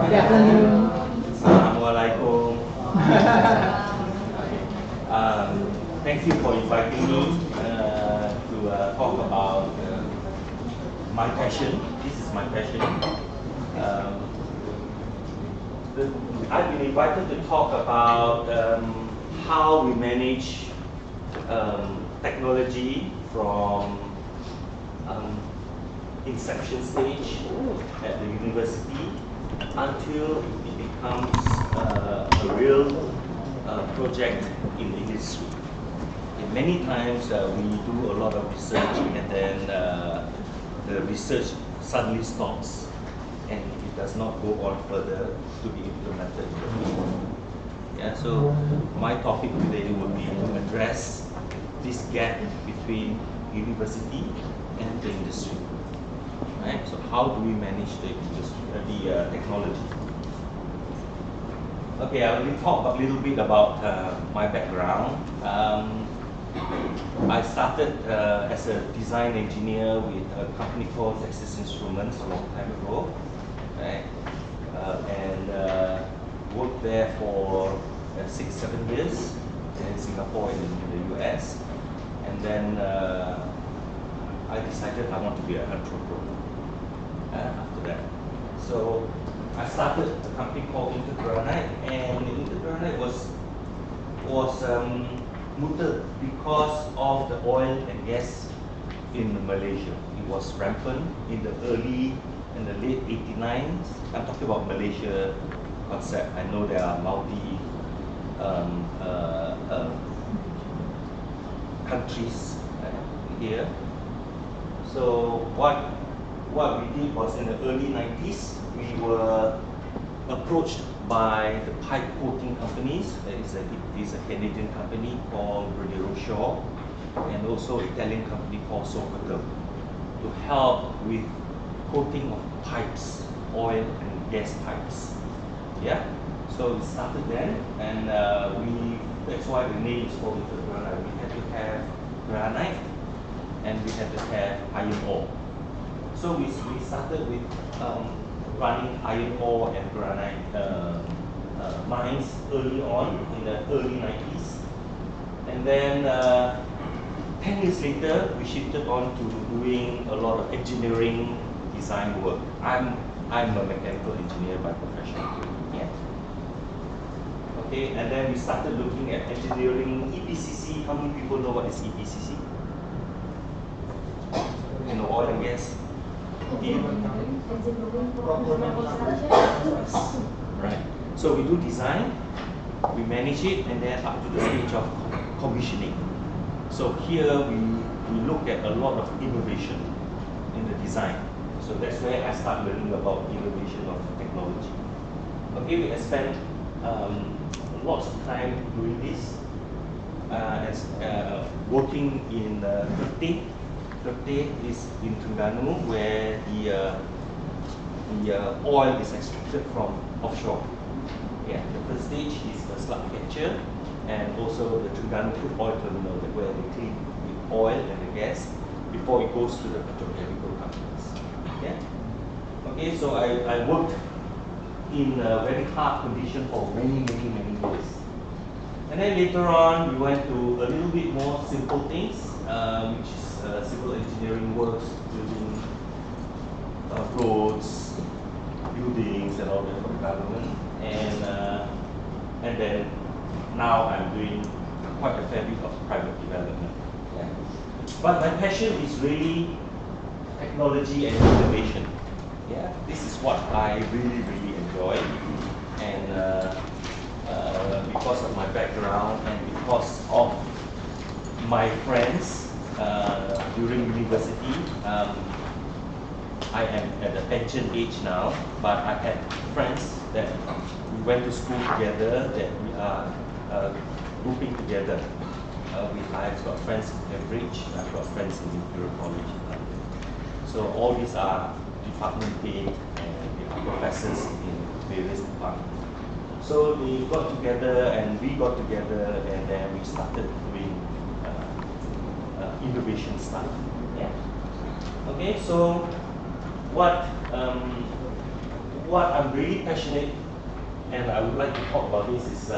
Good afternoon. Assalamualaikum. Thank you for inviting me to talk about my passion. This is my passion. I've been invited to talk about how we manage technology from inception stage at the university until it becomes a real project in the industry. And many times we do a lot of research and then the research suddenly stops and it does not go on further to be implemented in the field. Yeah, so my topic today would be to address this gap between university and the industry. Right? So how do we manage the technology? Okay, I will talk a little bit about my background. I started as a design engineer with a company called Texas Instruments a long time ago, right? And worked there for 6-7 years in Singapore and in the US. And then I decided I want to be an entrepreneur after that. So I started a company called Intergranite, and Intergranite was mooted because of the oil and gas in Malaysia. It was rampant in the late 89s. I'm talking about Malaysia concept. I know there are multi countries here. So what we did was in the early 90s, we were approached by the pipe coating companies. It is a Canadian company called Shaw and also Italian company called Socotel to help with coating of pipes, oil and gas pipes. Yeah, so we started then, and that's why the name is called granite. We had to have granite and we had to have iron ore. So we started with running iron ore and granite mines early on in the early 90s. And then 10 years later, we shifted on to doing a lot of engineering design work. I'm a mechanical engineer by profession. Yeah. Okay, and then we started looking at engineering EPCC. How many people know what is EPCC? You know, oil and gas. Right. So we do design, we manage it, and then up to the stage of commissioning. So here we look at a lot of innovation in the design. So that's where I start learning about innovation of technology. Okay, we have spent lots of time doing this, working in Kerteh. Kerteh is in Terengganu, where the oil is extracted from offshore. Yeah, the first stage is the slug catcher and also the Terengganu crude oil terminal, where they clean the oil and the gas before it goes to the petrochemical companies. Yeah. Okay, so I worked in a very hard condition for many years. And then later on, we went to a little bit more simple things, which is civil engineering works, building roads, buildings, and all that for the government. And then now I'm doing quite a fair bit of private development. Yeah. But my passion is really technology and innovation. Yeah, this is what I really enjoy, and because of my background and because of my friends during university. I am at the pension age now, but I had friends that we went to school together, that we are grouping together. I've got friends in Cambridge, I've got friends in Imperial College. So all these are department paid and they are professors in various departments. So they got together and we got together, and then we started doing innovation stuff. Yeah. Okay, so what what I'm really passionate and I would like to talk about this is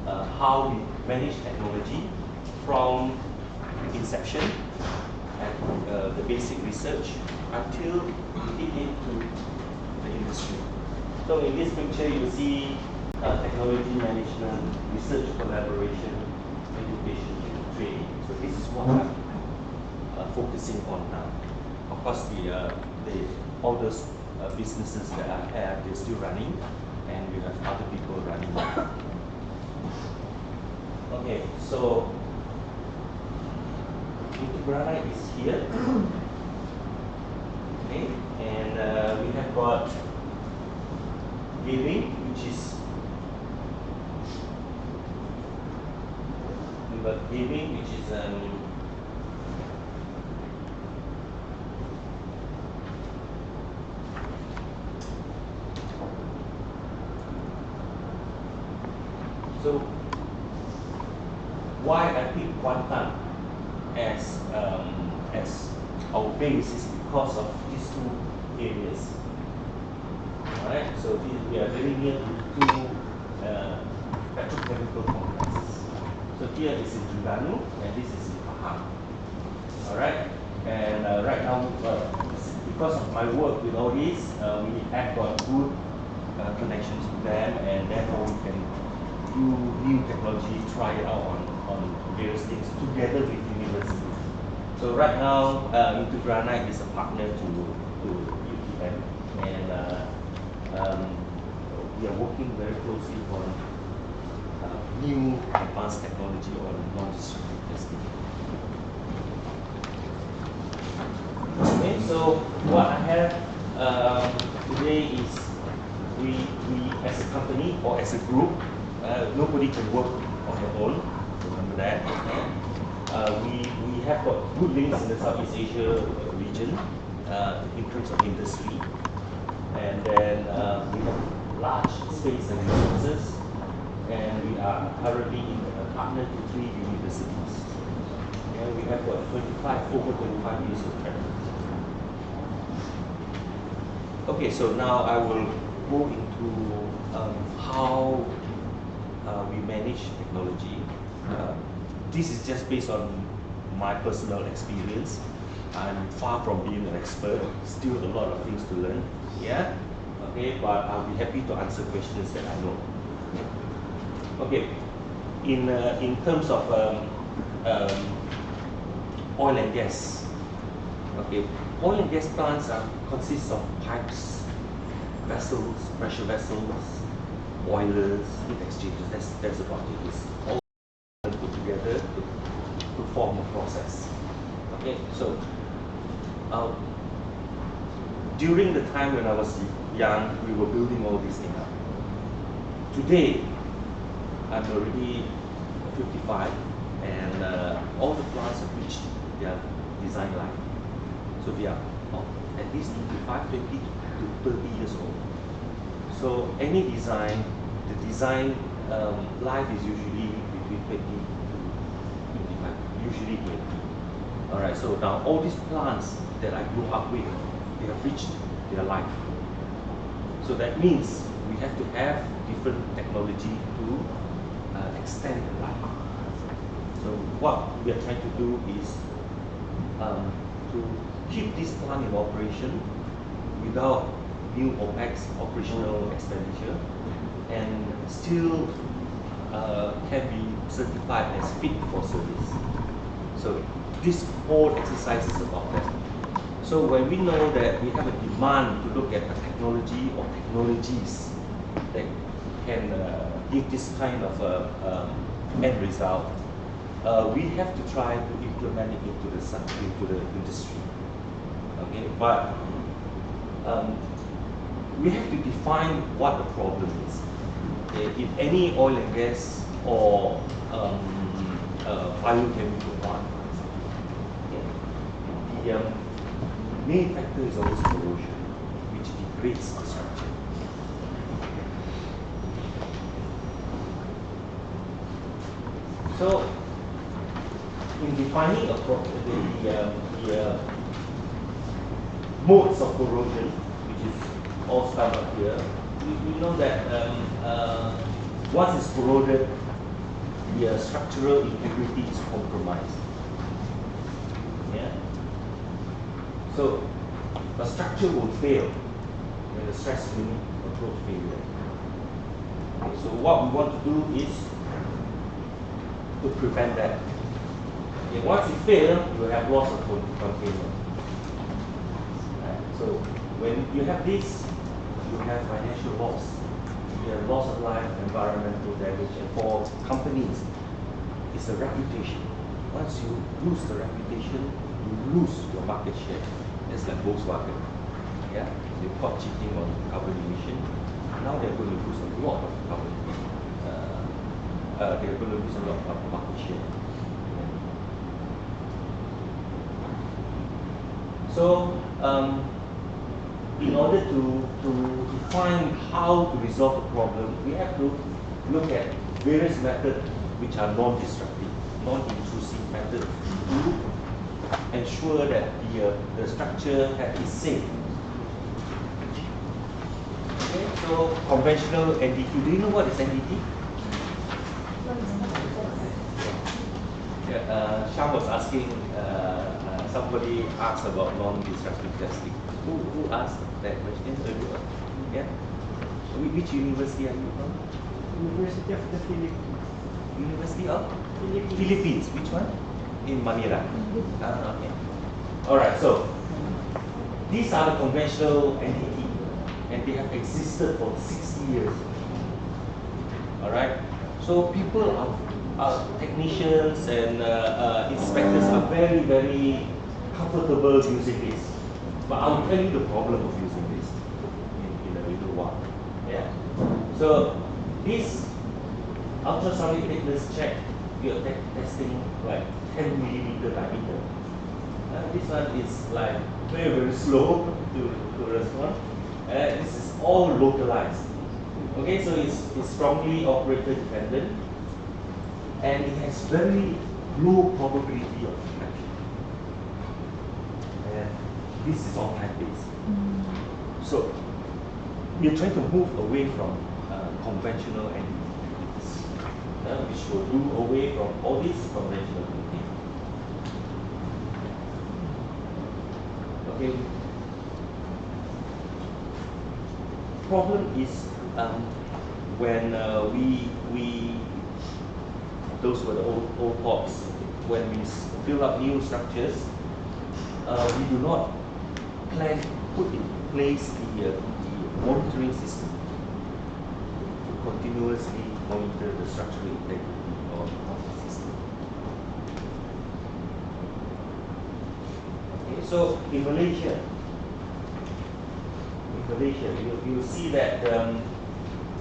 how we manage technology from inception and the basic research until we get into the industry. So in this picture you see technology management, research collaboration, education, and training. So this is what I'm focusing on now. Of course, all those businesses that I have, they're still running, and we have other people running. Okay, so Granite is here. Okay, and we have got gaming, which is so why I pick quantum as our base is because of these two areas. Alright, so we are very near to two petrochemical complexes. So here is in Terengganu and this is in Pahang. Alright, and right now, because of my work with all this, we have got good connections with them, and therefore we can do new technology, try it out on various things together with universities. So right now, Granite is a partner to UTM, and we are working very closely on new advanced technology on non-destructive testing. Okay, so what I have today is we as a company or as a group, nobody can work on their own. Remember that. We have got good links in the Southeast Asia region in terms of industry, and then we have large space and resources, and we are currently in a partner to 3 universities. And we have got over 25 years of credit. Okay, so now I will go into how we manage technology. This is just based on my personal experience. I'm far from being an expert, still a lot of things to learn. Yeah, okay, but I'll be happy to answer questions that I know. Okay, in terms of oil and gas. Okay, oil and gas plants consist of pipes, vessels, pressure vessels, boilers, heat exchangers. That's about it. It's all put together to form a process. Okay, so during the time when I was young, we were building all these things up. Today, I'm already 55, and all the plants have reached their design life. So we are at least 25, 20 to 30 years old. So any design, the design life is usually between 20 to 25, usually 20. Alright, so now all these plants that I grew up with, they have reached their life. So that means we have to have different technology to extend the life. So what we are trying to do is to keep this plant in operation without new OPEX, operational expenditure, and still can be certified as fit for service. So this whole exercise is about that. So when we know that we have a demand to look at a technology or technologies that can give this kind of end result, we have to try to implement it into the industry. Okay, but we have to define what the problem is. Okay? In any oil and gas or biochemical plant, okay, the main factor is always corrosion, which degrades the structure. So, in defining the modes of corrosion, which is all start up here. We know that once it's corroded, the structural integrity is compromised. Yeah. So a structure will fail when the stress limit approach failure. Okay, so what we want to do is to prevent that. Okay, once it fails, you have loss of containment. Right? So when you have this, you have financial loss. You have loss of life, environmental damage, and for companies, it's a reputation. Once you lose the reputation, you lose your market share. It's like Volkswagen. Yeah, they caught cheating on carbon emission. Now they're going to lose a lot of carbon. They're going to lose a lot of market share. So, in order to define how to resolve the problem, we have to look at various methods which are non-destructive, non-intrusive methods to ensure that the structure is safe. Okay, so conventional NDT. Do you know what is NDT? Yeah, Sham was asking, somebody asked about non-destructive testing. Who asked that question earlier? Yeah? Which university are you from? University of the Philippines. University of? Philippines. Which one? In Manila. Okay. Alright, so these are the conventional NDT and they have existed for 60 years. Alright? So people are technicians and inspectors are very, very comfortable using this. But I'll tell you the problem of using this in a little while. Yeah. So this ultrasonic thickness check, you're testing like 10 millimeter diameter. This one is like very, very slow to respond. This is all localized. Okay, so it's strongly operator dependent and it has very low probability of detection. And this is all time-based. So we're trying to move away from conventional NDTs, which will do away from all these conventional NDTs. Okay. Problem is when we those were the old pots. When we build up new structures, we do not put in place the monitoring system to continuously monitor the structural integrity of the system. Okay, so in Malaysia, you'll see that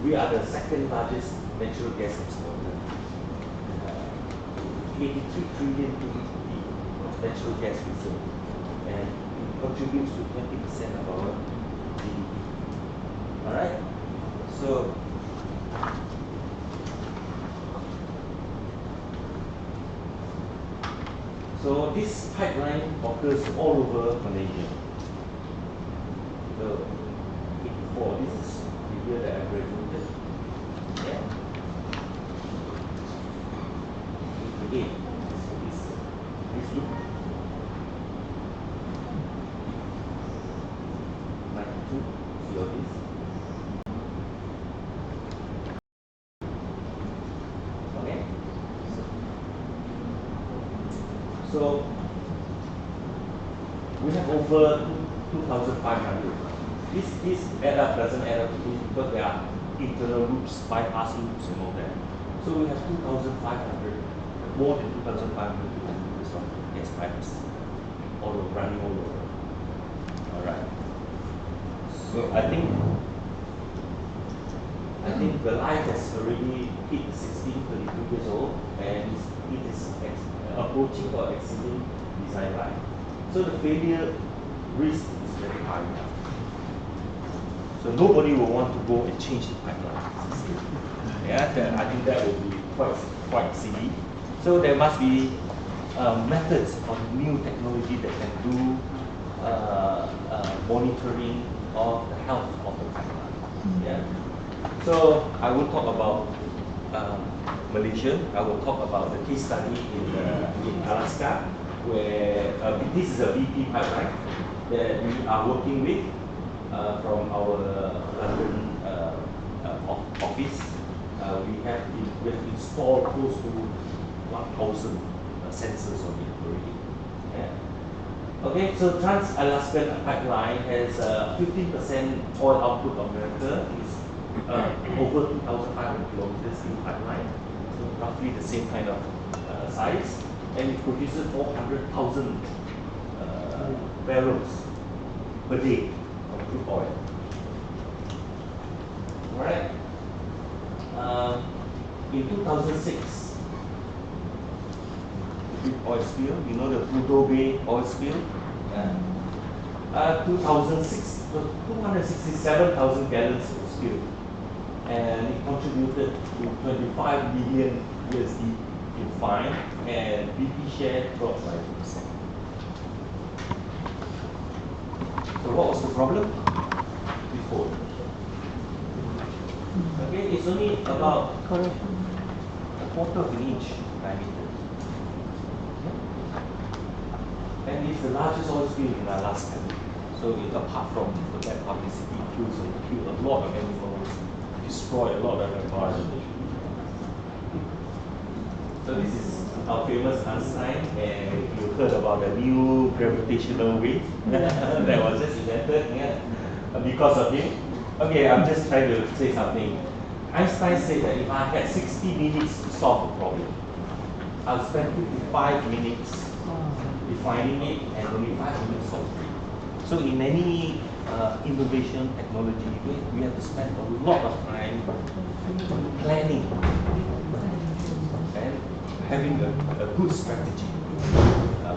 we are the second largest natural gas exporter. 83 trillion cubic feet of natural gas reserve, and it contributes to 20% of our GDP. Alright? So this pipeline occurs all over Malaysia. So 84, this is the year that I graduated. Yeah. 88. This look. 92. See all this. Okay. So we have over 2,500. This add up doesn't add up to this because there are internal loops, bypass loops and all that. So we have 2,500, more than 2,500 kilometers of gas pipes all over, running all over. Alright. So I think the life has already hit 32 years old and it is approaching or exceeding design life. So the failure risk is very high now. So nobody will want to go and change the pipeline system. Yeah, I think that will be quite silly. So there must be methods of new technology that can do monitoring of the health of the pipeline. Yeah. So I will talk about Malaysia. I will talk about the case study in Alaska, where this is a BP pipeline that we are working with from our London office. We have installed close to 1,000 sensors on it already. Yeah. Okay, so Trans-Alaskan Pipeline has 15% oil output of America. Is over 2,500 kilometers in pipeline, so roughly the same kind of size, and it produces 400,000 barrels per day of crude oil. All right. In 2006, the big oil spill, you know, the Prudhoe Bay oil spill. 2006, 267,000 gallons was spilled, and it contributed to 25 million USD in fine, and BP share dropped by 2%. So what was the problem? Before. Okay, it's only about a quarter of an inch diameter. And it's the largest oil spill in Alaska. So apart from the bad publicity, killed a lot of animals, destroyed a lot of environment. So this is our famous Einstein, and you heard about the new gravitational wave that was just invented because of him. Okay, I'm just trying to say something. Einstein said that if I had 60 minutes to solve a problem, I'll spend 55 minutes defining it and only 5 minutes solving it. So in any innovation technology, we have to spend a lot of time planning and having a good strategy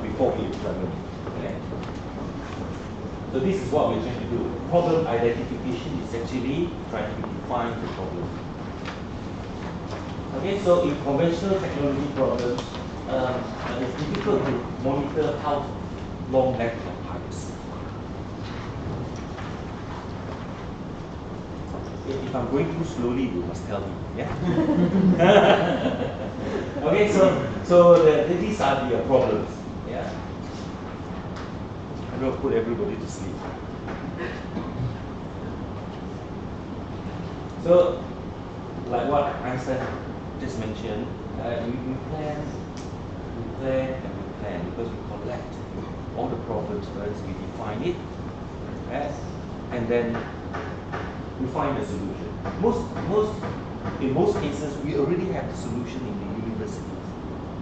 before we implement it. Okay? So this is what we're trying to do. Problem identification is actually trying to define the problem. Okay, so in conventional technology problems, it's difficult to monitor how long length of pipes. If I'm going too slowly, you must tell me. Yeah. Okay, so these are the problems. Yeah. I'm going to put everybody to sleep. So, like what Einstein just mentioned, we plan because we collect all the problems first, we define it, and then we find a solution. In most cases, we already have the solution in the universities.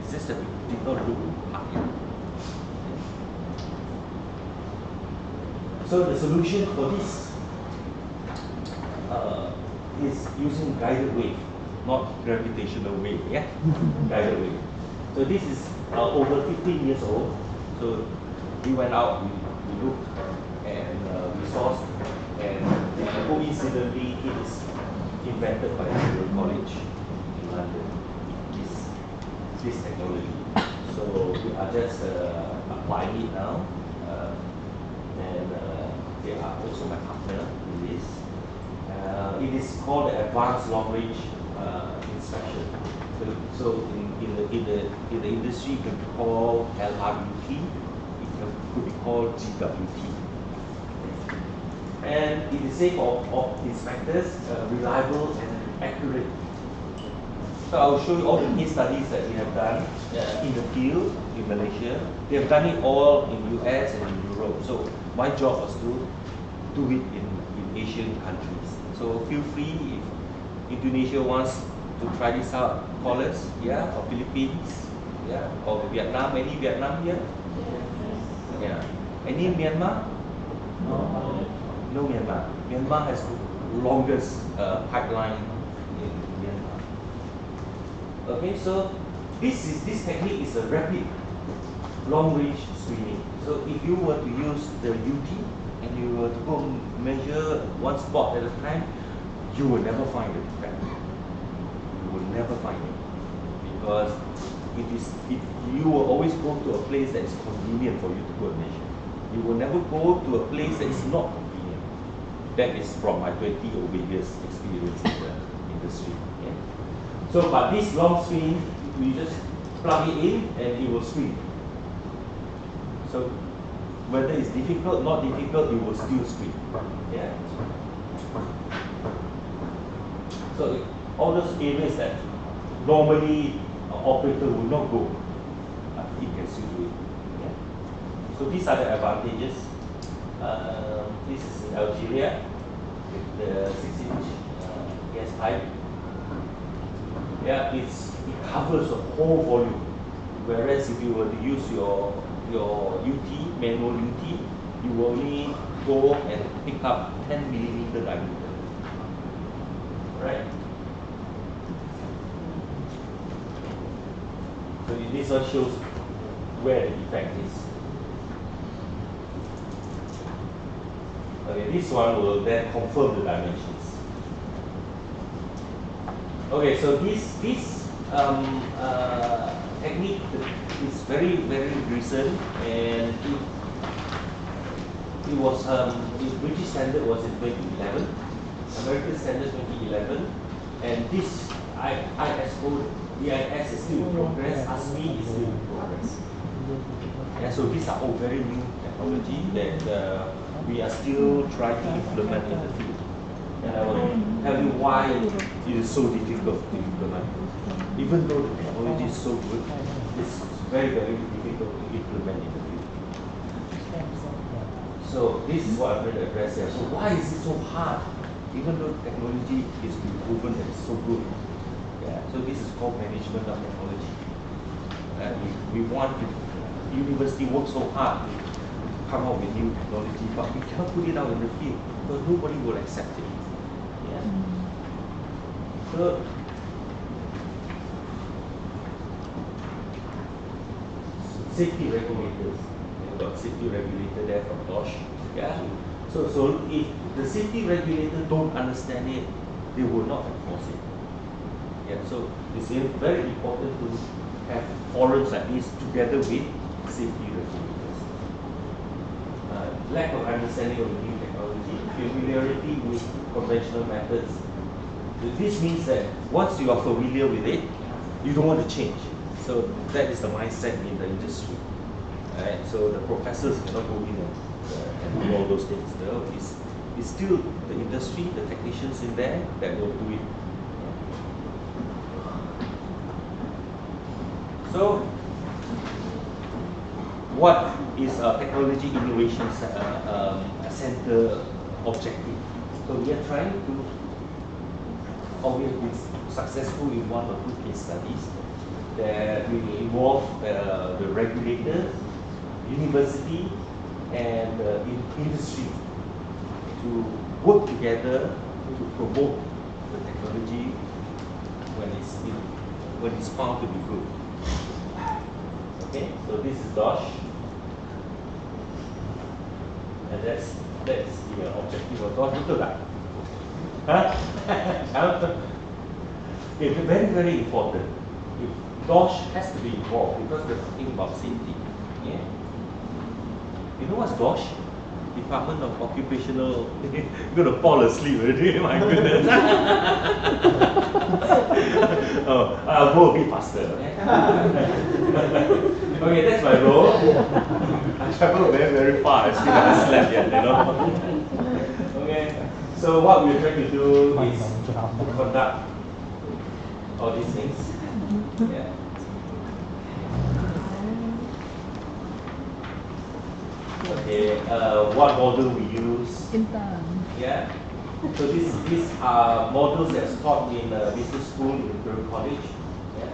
It's just that we did not look hard enough. So the solution for this is using guided wave, not gravitational wave. Yeah, guided wave. So this is over 15 years old. So we went out, we looked, and we sourced, and coincidentally, it is invented by the College in London. This technology. So we are just applying it now, and they are also my partner in this. It is called the Advanced Long Range Inspection. So in the industry, it can be called LRUT. It could be called GWT. And it is safe of inspectors, reliable and accurate. So I will show you all the case studies that we have done in the field in Malaysia. They have done it all in US and in Europe. So my job was to do it in Asian countries. So feel free if Indonesia wants to try this out, call us, yeah, or Philippines, yeah, or Vietnam. Any Vietnam here? Yeah. Any Myanmar? No Myanmar. Myanmar has the longest pipeline in Myanmar. Okay, so this technique is a rapid long-range screening. So if you were to use the UT and you were to go measure one spot at a time, you will never find the defect. You will never find it, because you will always go to a place that is convenient for you to go and measure. You will never go to a place that is not convenient. That is from my 20 over years experience in the industry. Okay? So, but this long screen, we just plug it in and it will screen. So, whether it's difficult, not difficult, it will still screen. Yeah. So, all those areas that normally an operator would not go, it can still do it. Yeah. So, these are the advantages. This is in Algeria with the 6-inch gas pipe. Yeah, it covers the whole volume. Whereas if you were to use your UT, manual UT, you will only go and pick up 10mm diameter. Right? So this one shows where the defect is. Okay, this one will then confirm the dimensions. Okay, so this technique is very recent, and it was the British standard was in 2011, American standard 2011, and this ISO DIS is still in progress, ASME is still in progress. Yeah, so these are all very new technology that we are still trying to implement in the field. And I will tell you why it is so difficult to implement. Even though the technology is so good, it's very difficult to implement in the field. So this is what I'm going to address here. So why is it so hard? Even though technology is proven that it's so good. Yeah. So this is called management of technology. And we want to, university work so hard to come out with new technology, but we cannot put it out in the field because nobody will accept it. Yeah. So safety regulators. You've got safety regulator there from Bosch. Yeah. So if the safety regulator don't understand it, they will not enforce it. Yeah. So it's very important to have forums like this together with safety regulators. Lack of understanding of the new technology, familiarity with conventional methods. This means that once you are familiar with it, you don't want to change. So that is the mindset in the industry. Right? So the professors cannot go in and do all those things. No, it's still the industry, the technicians in there that will do it. So what is a technology innovation center objective? So we are trying to, or we have been successful in one or two case studies that we involve the regulator, university, and industry to work together to promote the technology when it's found to be good. Okay, so this is Dosh, and that's the objective of Dosh. Betul tak? Huh? Okay, very important. Dosh has to be involved because we're talking about safety. Yeah. You know what's Dosh? Department of Occupational. You're gonna fall asleep already. My goodness. Oh, I'll go a bit faster. Okay, that's my role. I travel very far. I still haven't slept yet. You know. Okay. So what we're trying to do is conduct all these things. Yeah. Okay, what model we use? Yeah. So these are models that's taught in business school in Imperial College. Yeah.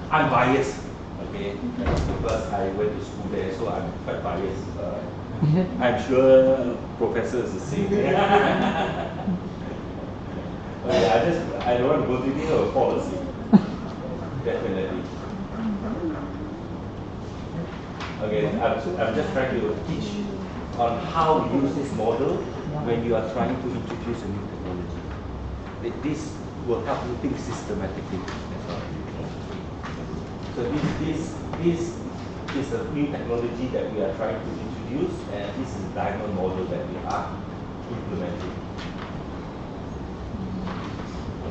I'm biased, okay, because I went to school there, so I'm quite biased. I'm sure professors the same. Okay, I don't want to go to the policy. Definitely. Okay, I'm just trying to teach on how to use this model when you are trying to introduce a new technology. This will help you think systematically as well. So this is a new technology that we are trying to introduce introduced, and this is the diamond model that we are implementing.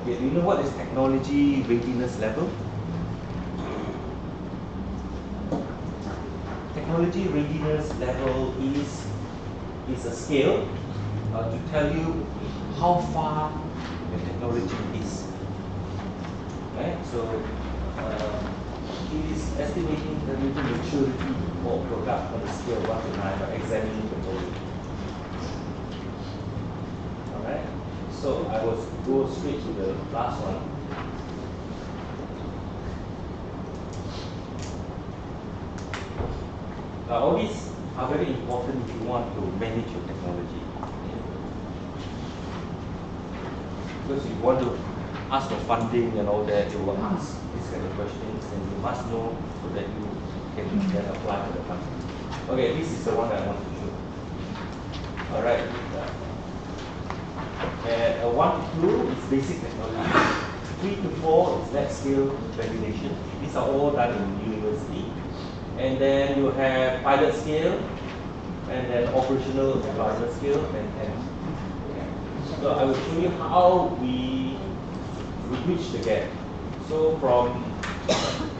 Okay, do you know what is technology readiness level? Technology readiness level is a scale to tell you how far the technology is. Right? So it is estimating the maturity of product on a scale of 1 to 9 by examining the product. Alright? So I will go straight to the last one. All these are very important if you want to manage your technology. Because if you want to ask for funding and all that, you will ask these kind of questions, and you must know so that you can then apply for the funding. Okay, this is the one that I want to show. Alright. And 1 to 2 is basic technology. 3 to 4 is lab scale validation. These are all done in university. And then you have pilot scale, and then operational environment scale, and so I will show you how we bridge the gap. So from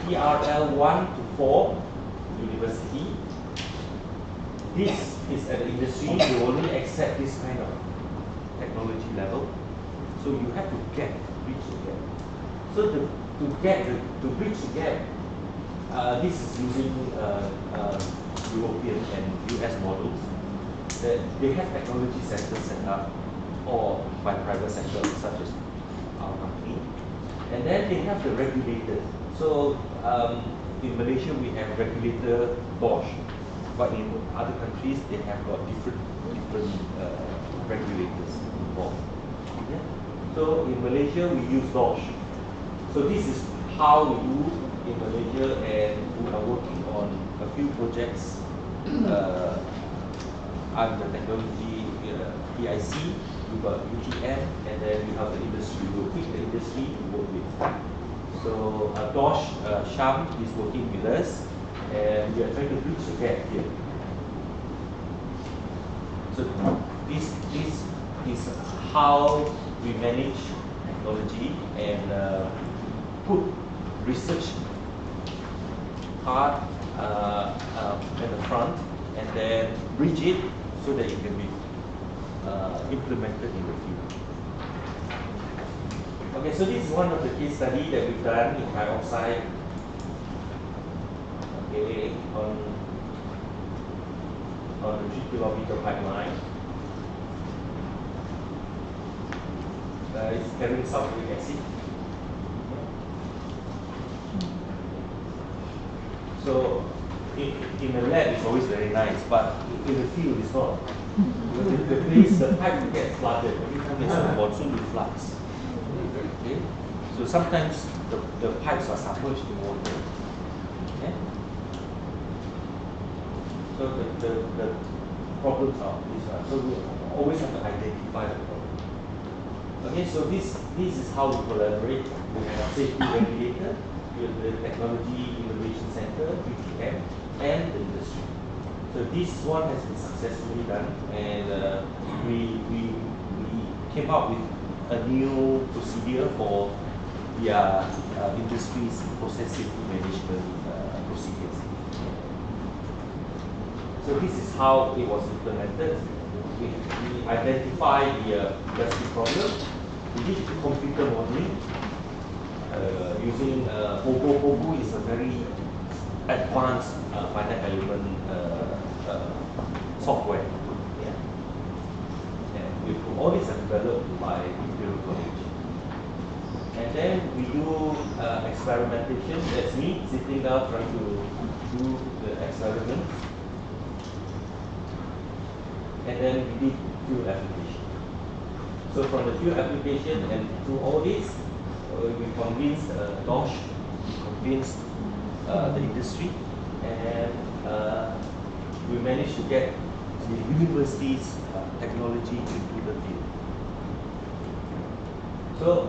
PRL 1 to 4 university, this is at the industry, you only accept this kind of technology level. So you have to bridge the gap. So to bridge the gap, this is using European and US models. That they have technology centers set up, or by private sector, such as our company. And then they have the regulators. So in Malaysia, we have regulator Bosch, but in other countries, they have got different regulators involved. Yeah? So in Malaysia, we use Bosch. So this is how we do in Malaysia, and we are working on a few projects under technology PIC. We've got UTM, and then we have the industry. We'll pick the industry to work with. So Dosh Sham is working with us, and we are trying to bridge the gap here. So this is how we manage technology and put research part at the front, and then bridge it so that it can be implemented in the field. Okay, so this is one of the case study that we've done in hydroxide. Okay, on the 3-kilometer pipeline. It's carrying sulfuric acid. So in the lab it's always very nice, but in the field it's not. The pipe gets flooded every time there's a monsoon, it floods. Okay? So sometimes the pipes are submerged in water. Okay? So the problems are this one. So we always have to identify the problem. Okay, so this is how we collaborate with our safety regulator, with the Technology Innovation Center, UTM, and the industry. So this one has been successfully done, and we came up with a new procedure for the industry's process safety management procedures. So this is how it was implemented. We identified the industry problem. We did computer modeling using POBO. POBO is a very advanced finite element software. Yeah. And all these are developed by Imperial College. And then we do experimentation. That's me sitting down trying to do the experiment. And then we did field application. So from the field application and through all this, we convinced Dosh, we convinced the industry, and we managed to get the university's technology into the field. So,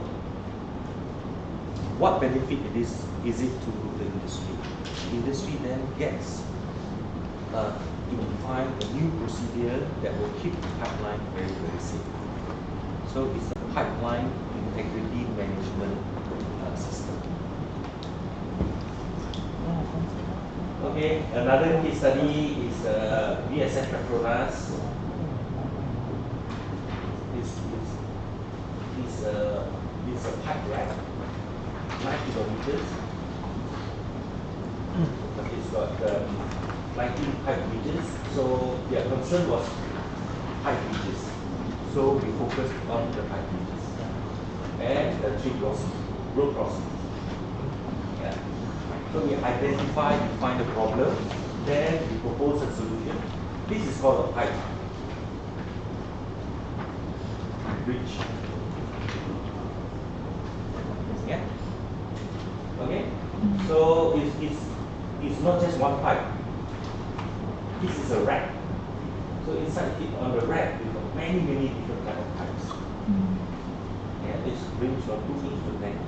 what benefit is it to the industry? The industry then gets to define a new procedure that will keep the pipeline very, very safe. So it's a pipeline integrity management system. Okay, another case study is VSF Petronas. It's a pipe rack, 9 kilometers. It's got 19 pipe bridges. So their concern was pipe bridges. So we focused on the pipe bridges and the 3 road crossings. Yeah. So we define the problem, then we propose a solution. This is called a pipe bridge. Yeah. Okay. So it's not just one pipe. This is a rack. So inside it, on the rack, we've got many different type of pipes. Yeah, it's range from 2 inch to 10.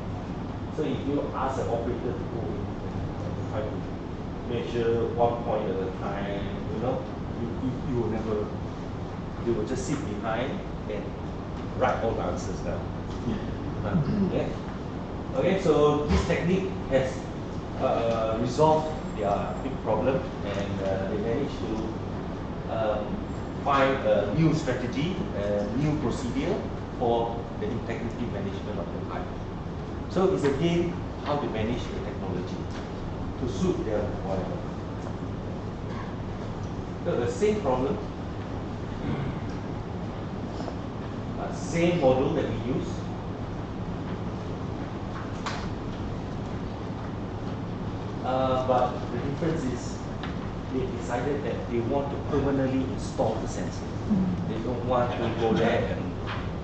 So if you ask an operator to go in and try to measure 1 point at a time, you will never. You will just sit behind and write all the answers down. Yeah. Okay, so this technique has resolved their big problem, and they managed to find a new strategy, a new procedure for the integrity management of the pipe. So it's again how to manage the technology to suit their requirement. So the same problem, same model that we use. But the difference is they decided that they want to permanently install the sensor. They don't want to go there and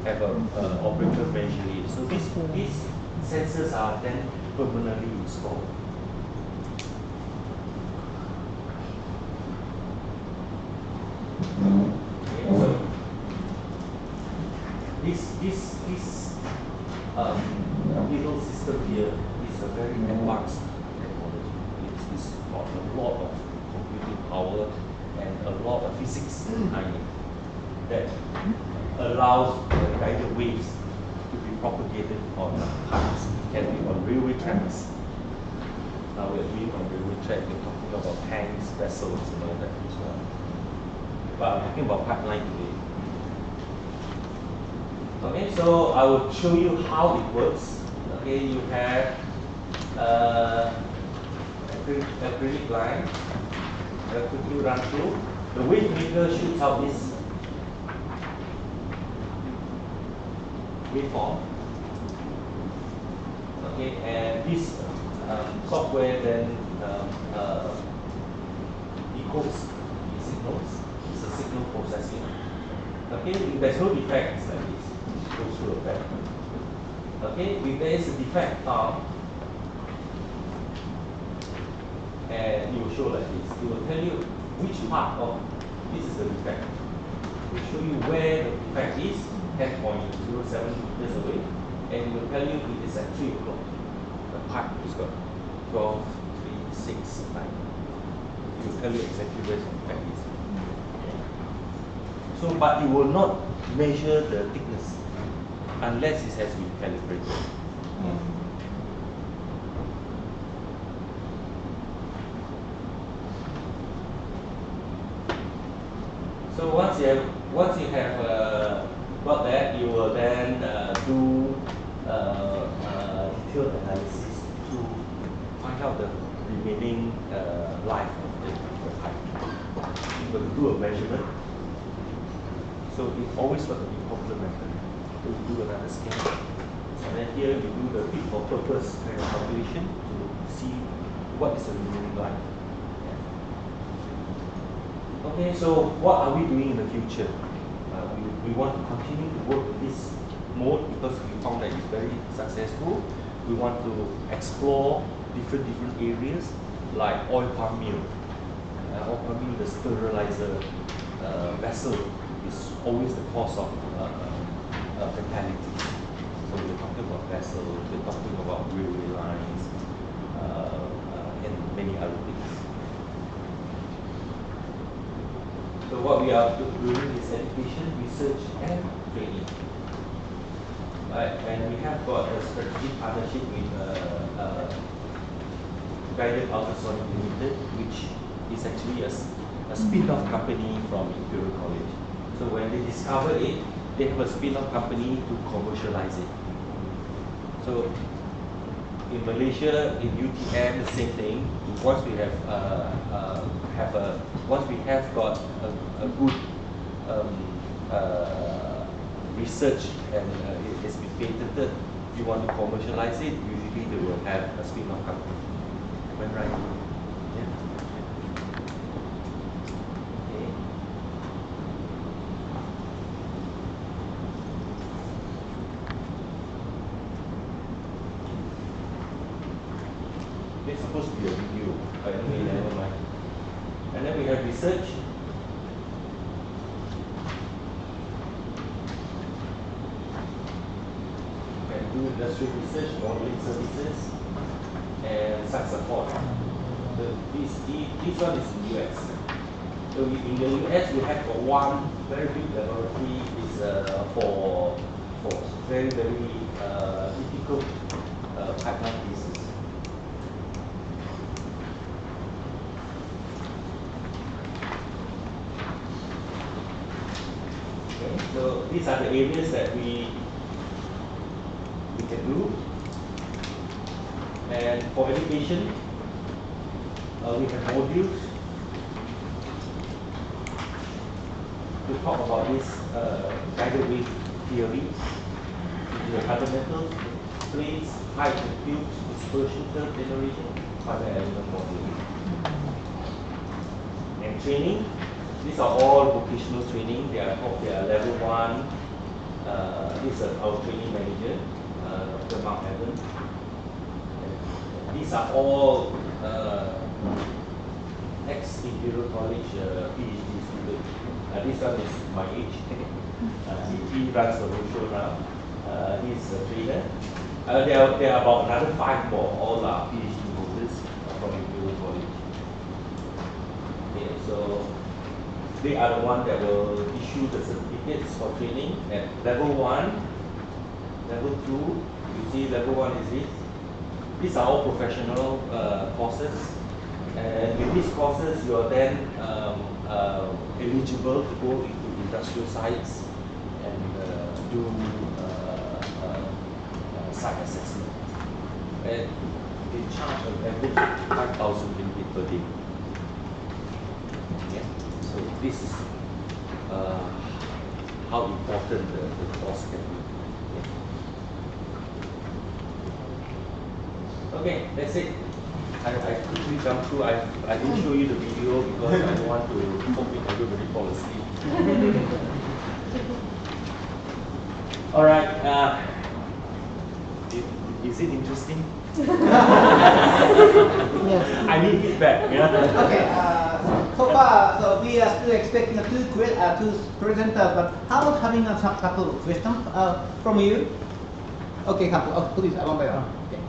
have an operator measure it. So these sensors are then permanently installed. Okay, so this little system here is a very advanced technology. It's got a lot of computing power and a lot of physics behind it that allows the guided waves to be propagated on pipes. It can be on railway tracks. Now we're doing on railway track, we're talking about tanks, vessels, and all that as well. But I'm talking about pipeline today. Okay, so I will show you how it works. Okay, you have acrylic line. I'll quickly run through. The wave maker shoots out this waveform. Okay, and this software then decodes the signals. It's a signal processing. Okay, if there's no defect, it's like this. It goes through a back. Okay, if there is a defect found, and it will show like this. It will tell you which part of this is the defect. It will show you where the defect is, 10.07 meters away, and it will tell you it is at 3 o'clock. The pipe is got 12, 3, 6, 9. It will tell you exactly where the defect is. Okay. So, but it will not measure the thickness unless it has been calibrated. Okay. So once you have got that, you will then do detailed analysis to find out the remaining life of the pipe. You're going to do a measurement. So it always got to be complementary. So you do another scan, and then here you do the fit for purpose kind of calculation to see what is the remaining life. Okay, so what are we doing in the future? We want to continue to work in this mode because we found that it's very successful. We want to explore different areas like oil palm mill. Oil palm mill, the sterilizer vessel is always the cause of fatalities. So we're talking about vessels, we're talking about railway lines, and many other things. So what we are doing is education, research, and training. Right, and we have got a strategic partnership with Guided Ultrasonic Limited, which is actually a spin-off company from Imperial College. So when they discover it, they have a spin-off company to commercialize it. So in Malaysia, in UTM, the same thing. Once we have got a good research and it has been patented, if you want to commercialize it, usually they will have a spin-off company. Am I right? Yeah. Okay. It's supposed to be a video, but anyway, never mind. And then we have research. You can do industrial research, modeling services, and such support. This one is in the US. So in the US, we have one very big laboratory is for very difficult pipeline pieces. Okay, so these are the areas that we can do. And for education, we have modules to talk about this guided wave theory, the fundamentals, plates, height and tubes, dispersion curve generation, fiber element modeling. And training, these are all vocational training. They are level 1. This is our training manager, Dr. Mark Evans. These are all ex-Imperial College PhD students. This one is my age. He runs the whole show now. He's a trainer. There are about another 5 more. All are PhD holders from Imperial College. Okay, so they are the ones that will issue the certificates for training at level 1, level 2. You see, level 1 is this. These are all professional courses, and with these courses, you are then eligible to go into industrial sites and do site assessment. And they charge an average 5,000 ringgit per day. Yeah. So this is how important the course can be. Okay, that's it. I quickly jump through. I didn't show you the video because I don't want to hope everybody fall asleep. All right. Is it interesting? Yes. I need feedback. Yeah. Okay. So far, so we are still expecting two presenters, but how about having a couple of questions from you? Okay, couple. Oh, please, one by one. Okay.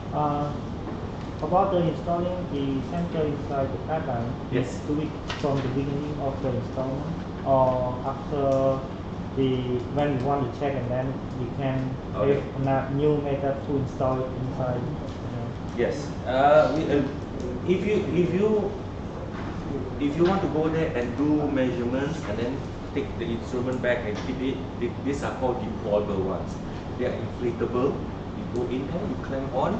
About the installing the sensor inside the pipeline, Yes. do it from the beginning of the installment or after when we want to check, and then we can Okay. have a new method to install it inside? Yes. If you want to go there and do measurements and then take the instrument back and keep it, these are called deployable ones. They are inflatable. You go in there, you clamp on,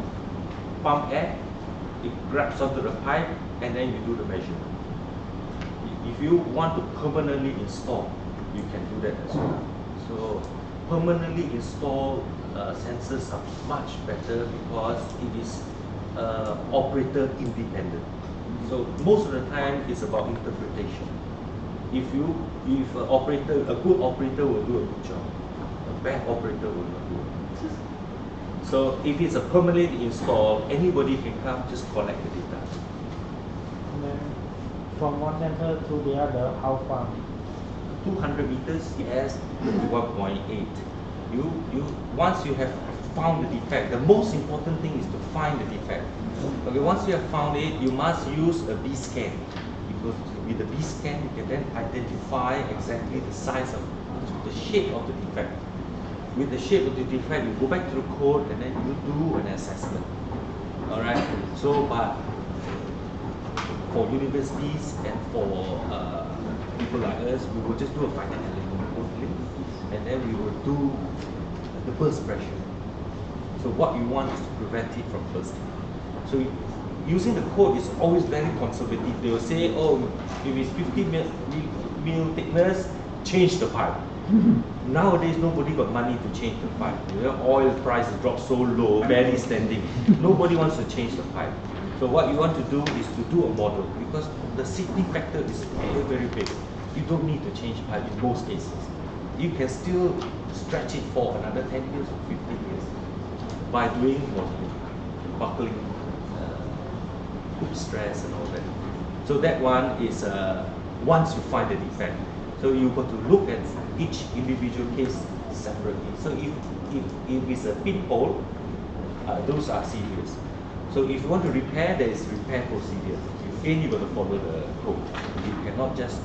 pump air, it grabs onto the pipe, and then you do the measurement. If you want to permanently install, you can do that as well. So permanently installed sensors are much better because it is operator independent. So most of the time it's about interpretation. If a good operator will do a good job, a bad operator will not do it. So if it's a permanently installed, anybody can come just collect the data. And then from one sensor to the other, how far? 200 meters, yes, 1.8. Once you have found the defect, the most important thing is to find the defect. Okay, once you have found it, you must use a B-scan. You because with the B scan, you can then identify exactly the size of the shape of the defect. With the shape of the defect, you go back to the code and then you do an assessment. All right. So, but for universities and for people like us, we will just do a finite element only, and then we will do the burst pressure. So what you want is to prevent it from bursting. So using the code is always very conservative. They will say, oh, if it's 50 mil thickness, change the pipe. Nowadays, nobody got money to change the pipe. You know, oil prices drop so low, barely standing. Nobody wants to change the pipe. So what you want to do is to do a model, because the safety factor is very, very big. You don't need to change pipe in most cases. You can still stretch it for another 10 years or 15 years by doing modeling, buckling, hook stress and all that. So that one is once you find the defect. So you got to look at each individual case separately. So if it's a pinhole, those are serious. So if you want to repair, there is repair procedure. Again, you got to follow the code. You cannot just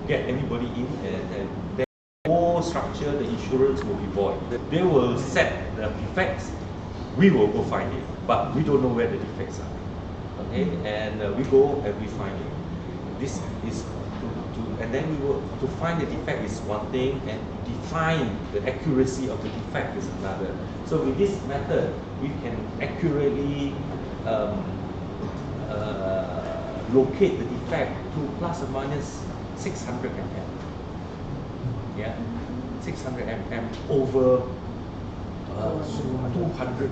get anybody in and the whole structure, the insurance will be void. They will set the defects, we will go find it, but we don't know where the defects are. Okay, and we go and we find it. This is and then we will to find the defect is one thing, and define the accuracy of the defect is another. So with this method, we can accurately locate the defect to plus or minus 600 mm. Yeah, 600 mm over 200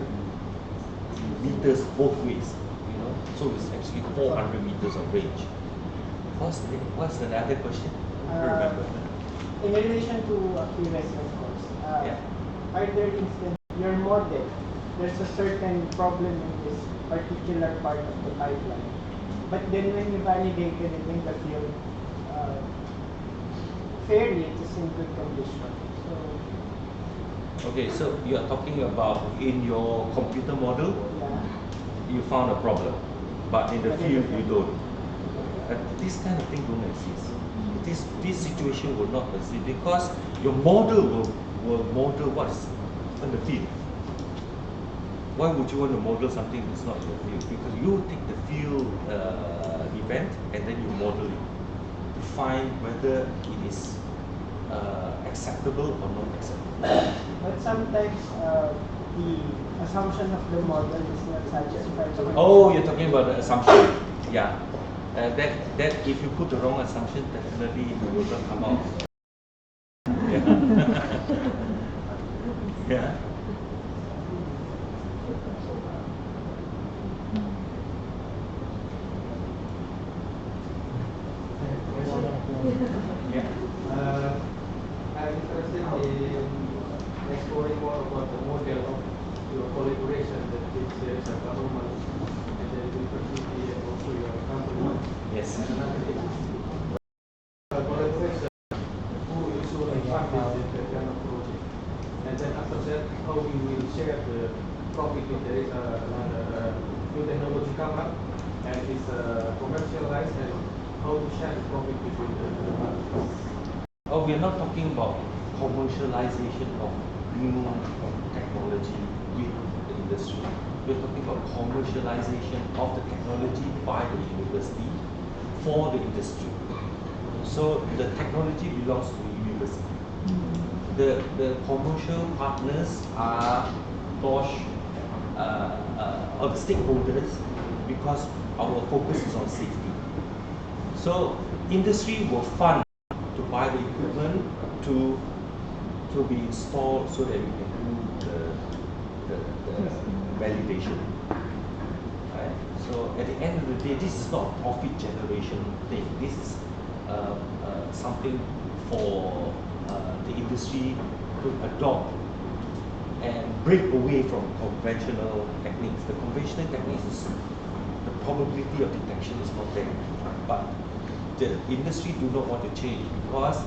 meters both ways. You know, so it's actually 400 meters of range. What's the other question? I don't remember. In relation to accuracy, of course, are there instances your model, there's a certain problem in this particular part of the pipeline, but then when you validated it in the field, fairly it is in good condition. So, okay, so you are talking about in your computer model, you found a problem, but in the field you don't. This kind of thing don't exist. This situation will not exist because your model will model what is in the field. Why would you want to model something that's not in the field? Because you take the field event and then you model it to find whether it is acceptable or not acceptable. but sometimes the assumption of the model is not satisfied. Oh, you're talking about the assumption. Yeah. That if you put the wrong assumption, definitely it will not come out. Yeah. Yeah. Yeah. I'm interested in exploring more about the model of your collaboration that there is a government and the university and also your company. Yes. And another thing, collaboration, who usually funds that kind of project, and then after that, how we will share the profit if there is another new technology come up and it's commercialized, and how to share the profit between the parties. Oh, we're not talking about commercialization of new technology with the industry. We're talking about commercialization of the technology by the university for the industry. So the technology belongs to the university. The commercial partners are Bosch, or the stakeholders, because our focus is on safety. So industry will fund to buy the equipment to be installed so that we can do the validation. Right? So at the end of the day, this is not a profit generation thing. This is something for the industry to adopt and break away from conventional techniques. The conventional techniques is the probability of detection is not there, but the industry do not want to change because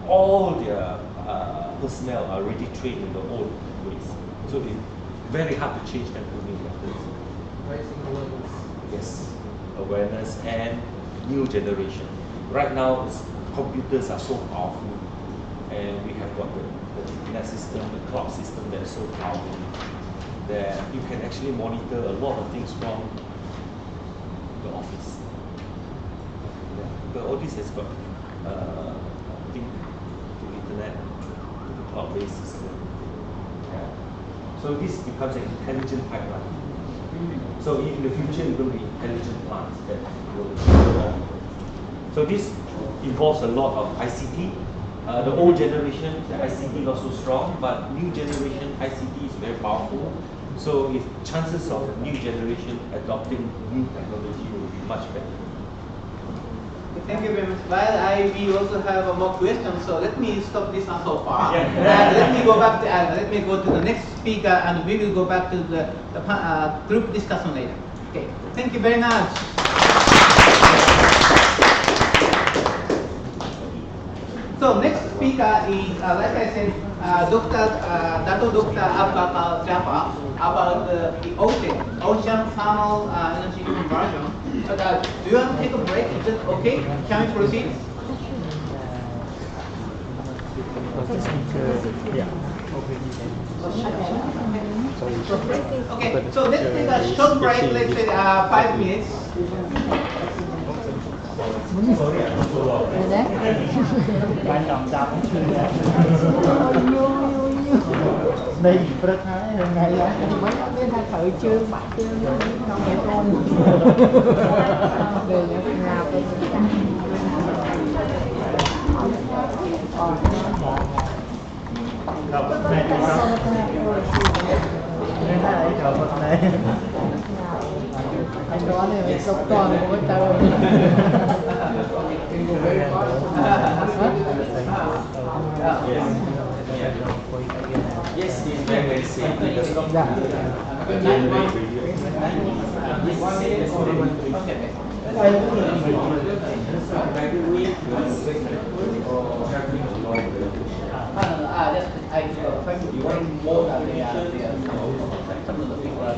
all their personnel are already trained in the old ways. So it's very hard to change them to new methods. Pricing levels. Yes. awareness and new generation. Right now, computers are so powerful, and we have got the internet system, the cloud system that is so powerful that you can actually monitor a lot of things from the office. Yeah. But all this has got link to internet, to the cloud-based system. Yeah. So this becomes an intelligent pipeline. So in the future, it will be intelligent plants that will go. So this involves a lot of ICT. The old generation, the ICT not so strong, but new generation ICT is very powerful. So if chances of new generation adopting new technology will be much better. Thank you very much. Well, we also have more questions, so let me stop this one so far. Yeah. And let me go back to let me go to the next speaker, and we will go back to the group discussion later. Okay. Thank you very much. So next speaker is, like I said, Dr. Abba Jaffa about the ocean thermal energy conversion. But do you want to take a break? Is it okay? Can we proceed? Okay, so let's take a short break, let's say 5 minutes. Bạn trọng trọng đây rất hay hôm nay á mấy cái hai thử chưa bạn chưa không nghe con về nhà về này này anh đó này công toàn của tao Yes, it's very, very safe because you want more than some of the people are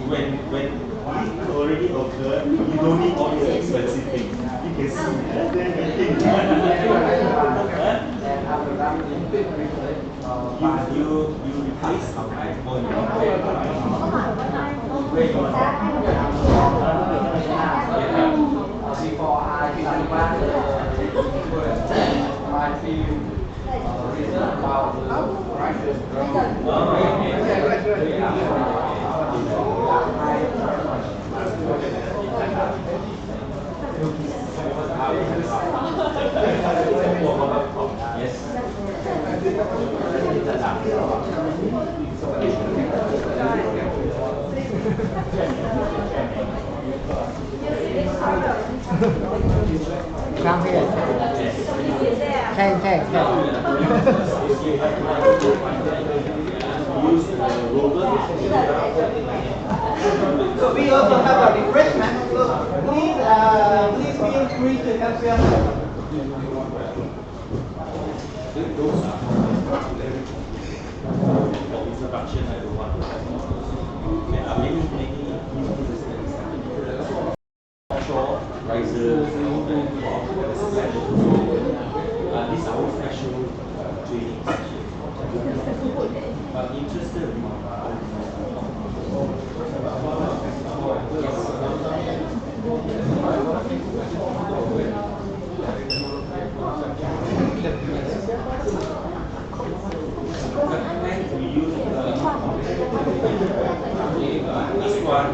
when it already occurred, you don't need all these expensive things. You can see you replace or you where you want before I become back, I feel reason about the prices Down here. Can. So we also have a refreshment. So please feel free to help yourself. Introduction, I don't want to. Many offshore risers and all that. These are all special training sessions. Interested? This one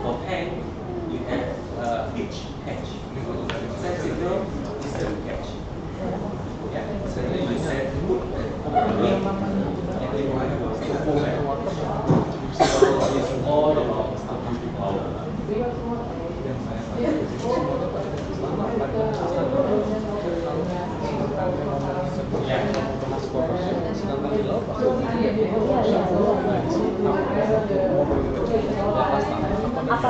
for pen, you have pitch catch. Sensible is the catch. Yeah. So then you set put and then you have to format. It's all about power. Apa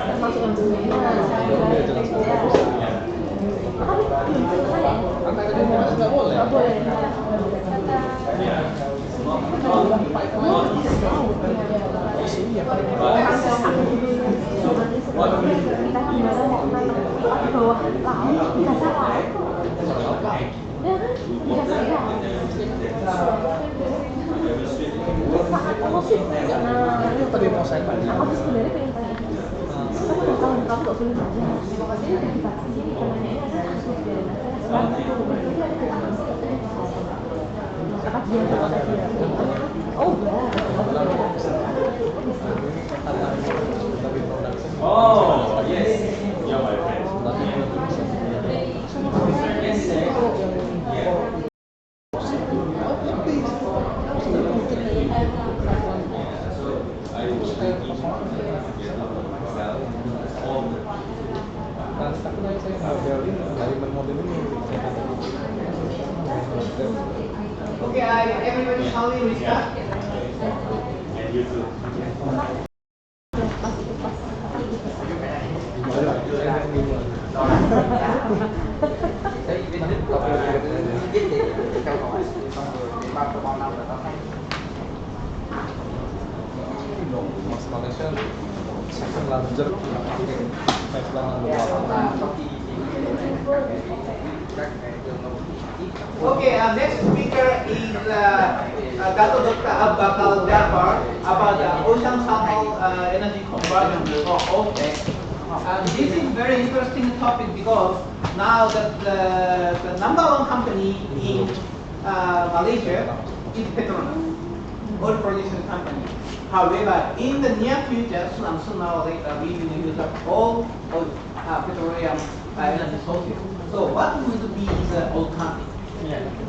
termasuk yang nggak boleh. Tadi mau saya tanya. Aku sebenarnya pengen tanya. Kamu nggak boleh tanya. Ini dibatasi. Pertanyaannya ada harus biarin aja. Oh, Oh, yes. Yeah, my friend. Yes, sir. Yeah. Okay, everybody shall we restart? And you too. Mas Malaysia second larger Okay, next speaker is Dato Dr. Abbakal Jafar about the ocean thermal energy conversion or OTEC. This is very interesting topic because now that the number one company in Malaysia is Petronas, oil producing company. However, in the near future, sooner or later, we will use up all petroleum energy sources. So what would be the alternative?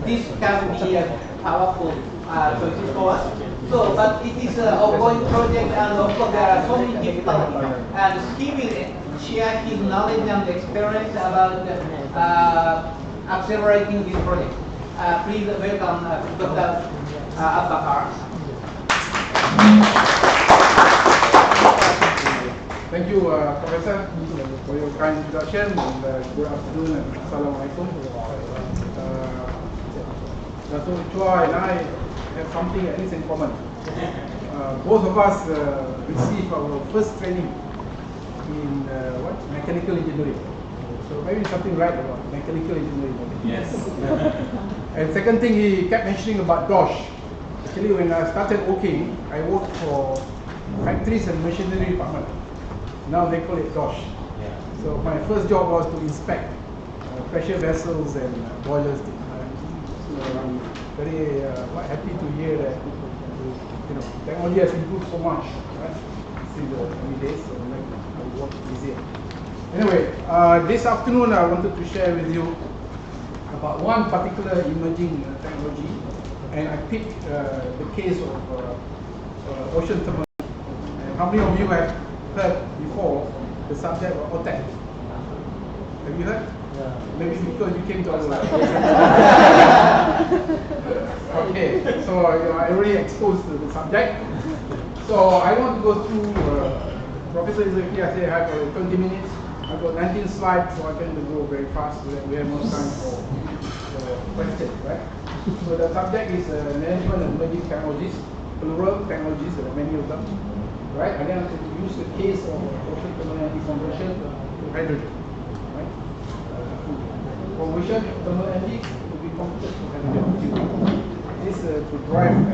This can be a powerful choice for us. So, but it is an ongoing project, and of course there are so many difficulties. And he will share his knowledge and experience about accelerating this project. Please welcome Dr. Abbakar. Thank you, Professor, for your kind introduction, and good afternoon and Assalamualaikum. Dato' Chua and I have something at least in common. Both of us received our first training in mechanical engineering. So maybe something right about mechanical engineering. Yes. And second thing, he kept mentioning about DOSH. Actually, when I started working, I worked for factories and machinery department. Now they call it DOSH. Yeah. So my first job was to inspect pressure vessels and boilers. So I'm very quite happy to hear that technology has improved so much, right? Since the early days, so make our work easier. Anyway, this afternoon I wanted to share with you about one particular emerging technology, and I picked the case of ocean thermal. And how many of you have heard before the subject of OTEC? Have you heard? Yeah. Maybe because you came to our Okay, so I already exposed to the subject. So I want to go through, Professor Izaki, I say I have 20 minutes. I've got 19 slides, so I can go very fast so that we have more time for questions, right? So the subject is management of emerging technologies, plural technologies, there are many of them, right? And then I'm going to use the case of ocean thermal energy conversion to hydrogen, right? Conversion of thermal energy to be converted to hydrogen. This to drive the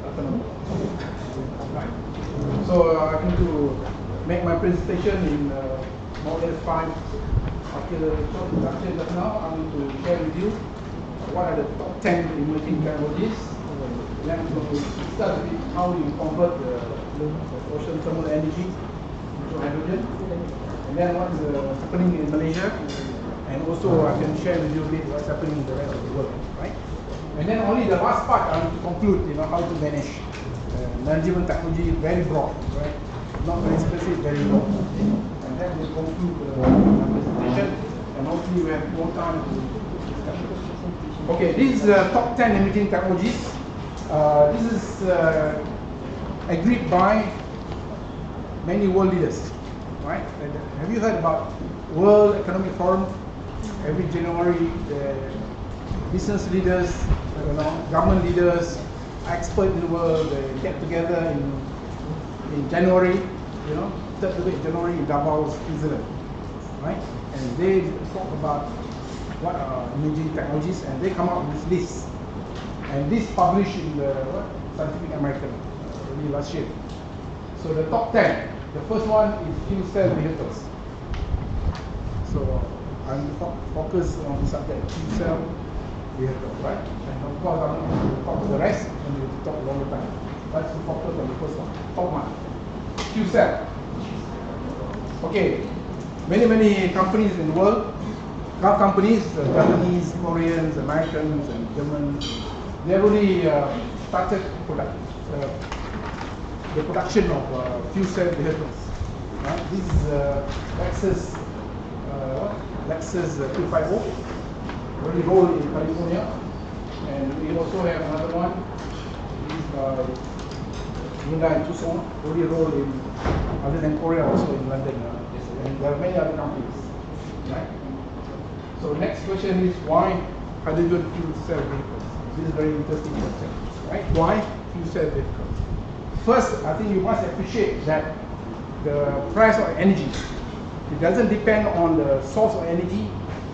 ethanol. Right. So I'm going to make my presentation in more or less 5. After the short introduction just now, I'm going to share with you what are the top 10 emerging technologies. Then I'm going to start with how you convert the ocean thermal energy into hydrogen. And then what is happening in Malaysia. And also I can share with you a bit what's happening in the rest of the world, right? And then only the last part I want to conclude, how to manage management technology, very broad, right? Not very specific, very broad. And then we'll conclude my presentation, and hopefully we have more time to discussion. Okay, this is the top 10 emerging technologies. This is agreed by many world leaders, right? Have you heard about World Economic Forum? Every January, the business leaders, government leaders, experts in the world, they get together in January, 3rd week January in Davos, Switzerland, right? And they talk about what are emerging technologies, and they come up with this list. And this published in the Scientific American early last year. So the top 10, the first one is fuel cell vehicles. So I'm focused on the subject fuel cell vehicles, right? And of course I'm not going to talk about the rest, and we'll talk a longer time. Let's focus on the first one, top one. Fuel cell. Okay, many companies in the world, car companies, Japanese, Koreans, Americans, and Germans, they already started the production of fuel cell vehicles. Right? This is Lexus 250, already rolled in California, and we also have another one. This is by Hyundai Tucson, already rolled in, other than Korea, also in London, and there are many other companies. Right? So next question is why hydrogen fuel cell vehicles? This is a very interesting question, right? Why fuel cell vehicles? First, I think you must appreciate that the price of energy, it doesn't depend on the source of energy,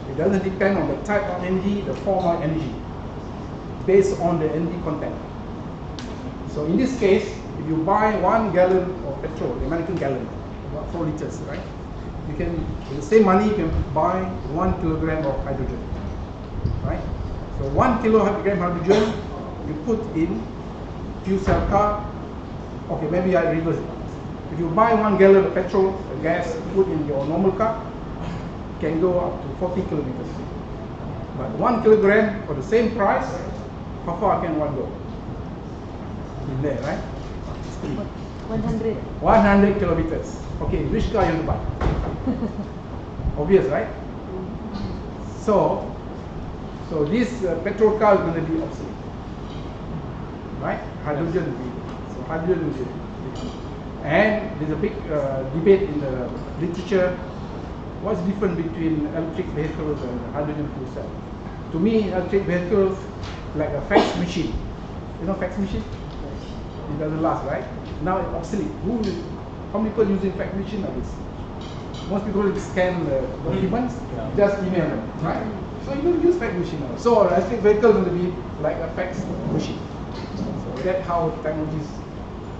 it doesn't depend on the type of energy, the form of energy, based on the energy content. So in this case, if you buy 1 gallon of petrol, American gallon, about 4 liters, right? You can, with the same money, you can buy 1 kilogram of hydrogen, right? So 1 kilogram hydrogen, you put in fuel cell car. Okay, maybe I reverse it. If you buy 1 gallon of petrol, gas, put in your normal car, can go up to 40 kilometers. But 1 kilogram for the same price, how far can one go? In there, right? 100. 100 kilometers. Okay, which car you want to buy? Obvious, right? So this petrol car is going to be obsolete, right? Hydrogen will be. So hydrogen will be. And there's a big debate in the literature. What's different between electric vehicles and hydrogen fuel cell? To me, electric vehicles like a fax machine. You know fax machine? It doesn't last, right? Now it's obsolete. How many people using fax machine nowadays? Most people scan the documents, just email them, right? So you don't use fax machine now. So electric vehicle will be like a fax machine. So that's how technologies.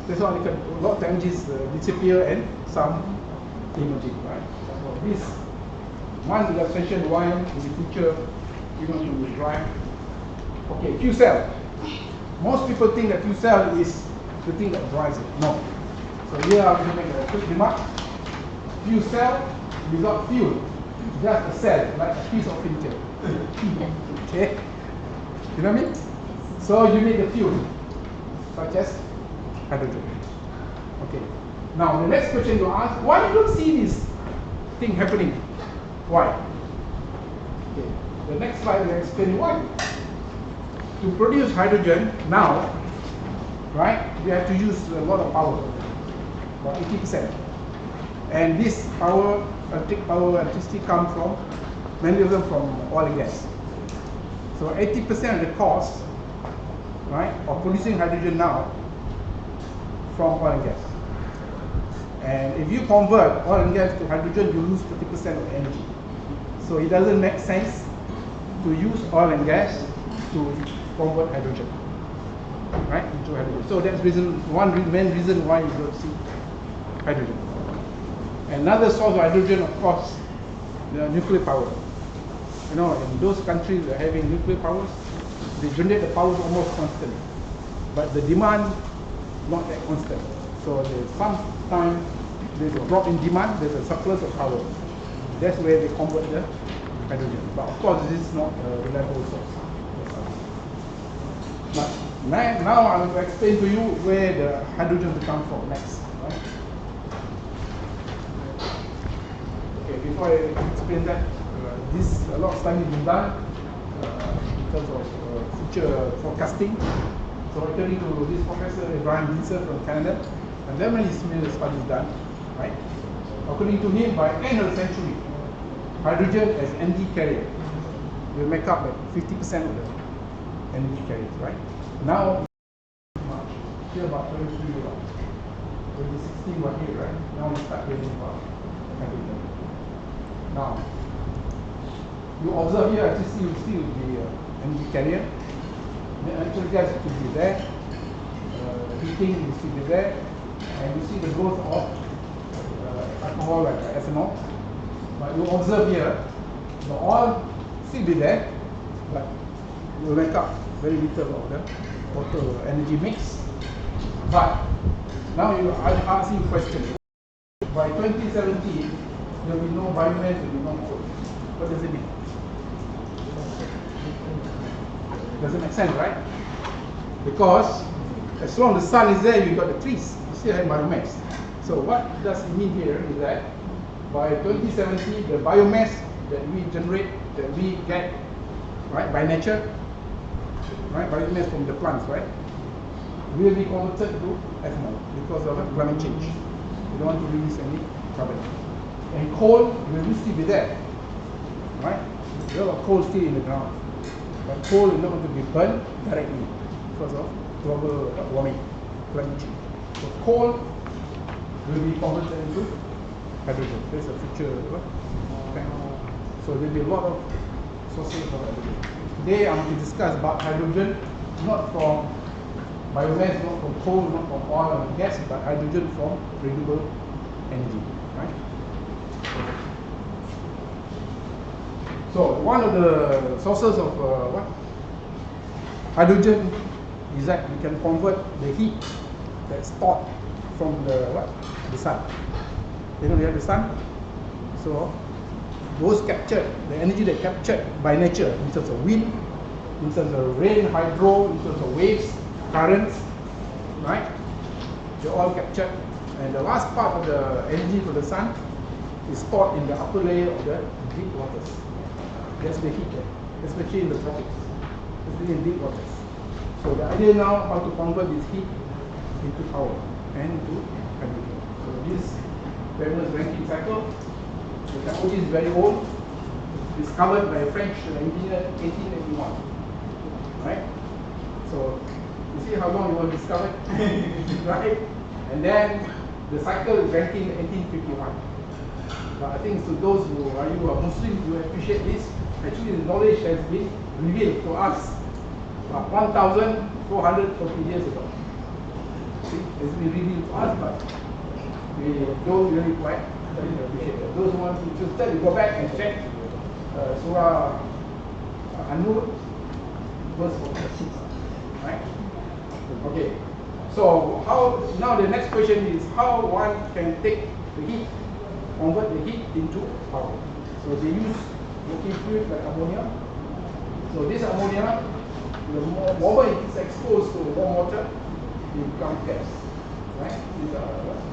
That's how a lot of technologies disappear and some emerging, right? So this one illustration why in the future we're going to drive. Okay, fuel cell. Most people think that fuel cell is the thing that drives it. No. So here I'm going to make a quick remark. Fuel cell without fuel, just a cell, like a piece of furniture. Okay? You know what I mean? So you need the fuel, such as hydrogen. Okay. Now the next question you ask, why you don't see this thing happening? Why? Okay. The next slide will explain why. To produce hydrogen now, right, we have to use a lot of power, about 80%. And this power, electricity comes from, many of them from oil and gas. So 80% of the cost, right, of producing hydrogen now from oil and gas. And if you convert oil and gas to hydrogen, you lose 50% of energy. So it doesn't make sense to use oil and gas to convert hydrogen, right, into hydrogen. So that's one main reason why you don't see hydrogen. Another source of hydrogen, of course, the nuclear power. You know, in those countries that are having nuclear powers, they generate the power almost constant, but the demand not that constant. So sometimes there's a drop in demand, there's a surplus of power. That's where they convert the hydrogen. But of course, this is not a reliable source. But now I'm going to explain to you where the hydrogen will come from next. Right? Okay, before I explain that, a lot of studies been done in terms of future forecasting. So according to this professor, Brian Dinser from Canada, and there are many similar studies done, right? According to him, by end of the century, hydrogen as energy carrier will make up like 50% of the energy carriers, right? Now, here about 23 years, 2016 was here, right? Now we start getting about hydrogen. Now, you observe here, electricity will still be energy carrier. The natural gas will be there, heating will still be there, and you see the growth of alcohol like ethanol. But you observe here, the oil still be there, but it will make up very little of the total energy mix. But now I ask you a question. By 2070, there will be no biomass, there will be no coal. What does it mean? Doesn't make sense, right? Because as long as the sun is there, you've got the trees. You still have biomass. So what does it mean here is that by 2070, the biomass that we generate, that we get, right, by nature, right, biomass from the plants, right, will be converted to ethanol because of climate change. We don't want to release any carbon. And coal will still be there, right? There are coal still in the ground. But coal is not going to be burned directly because of global warming, climate change. So coal will be converted into hydrogen. There's a future thing. So there will be a lot of sources of hydrogen. Today I'm going to discuss about hydrogen, not from biomass, not from coal, not from oil and gas, but hydrogen from renewable energy. Right? So one of the sources of hydrogen is that we can convert the heat that's stored from the sun. You know, we have the sun. So those captured, the energy that captured by nature in terms of wind, in terms of rain, hydro, in terms of waves, currents, right? They're all captured. And the last part of the energy from the sun is stored in the upper layer of the deep waters. That's the heat there, especially in the tropics, especially in deep waters. So the idea now how to convert this heat into power and into hydrogen. So this famous Rankine cycle, the technology is very old. It's discovered by a French engineer in 1881. Right? So you see how long it was discovered? Right? And then the cycle is Rankine in 1851. But I think to those who are Muslim, you appreciate this. Actually, the knowledge has been revealed to us 1,440 years ago. See, it's been revealed to us, but we don't really quite appreciate it. Those who want to interested, you go back and check Surah An-Nur, verse 46. Right? Okay. So now the next question is how one can take the heat, convert the heat into power. So they use working fluid like ammonia. So this ammonia, the moment it is exposed to warm water, it becomes gas. Right?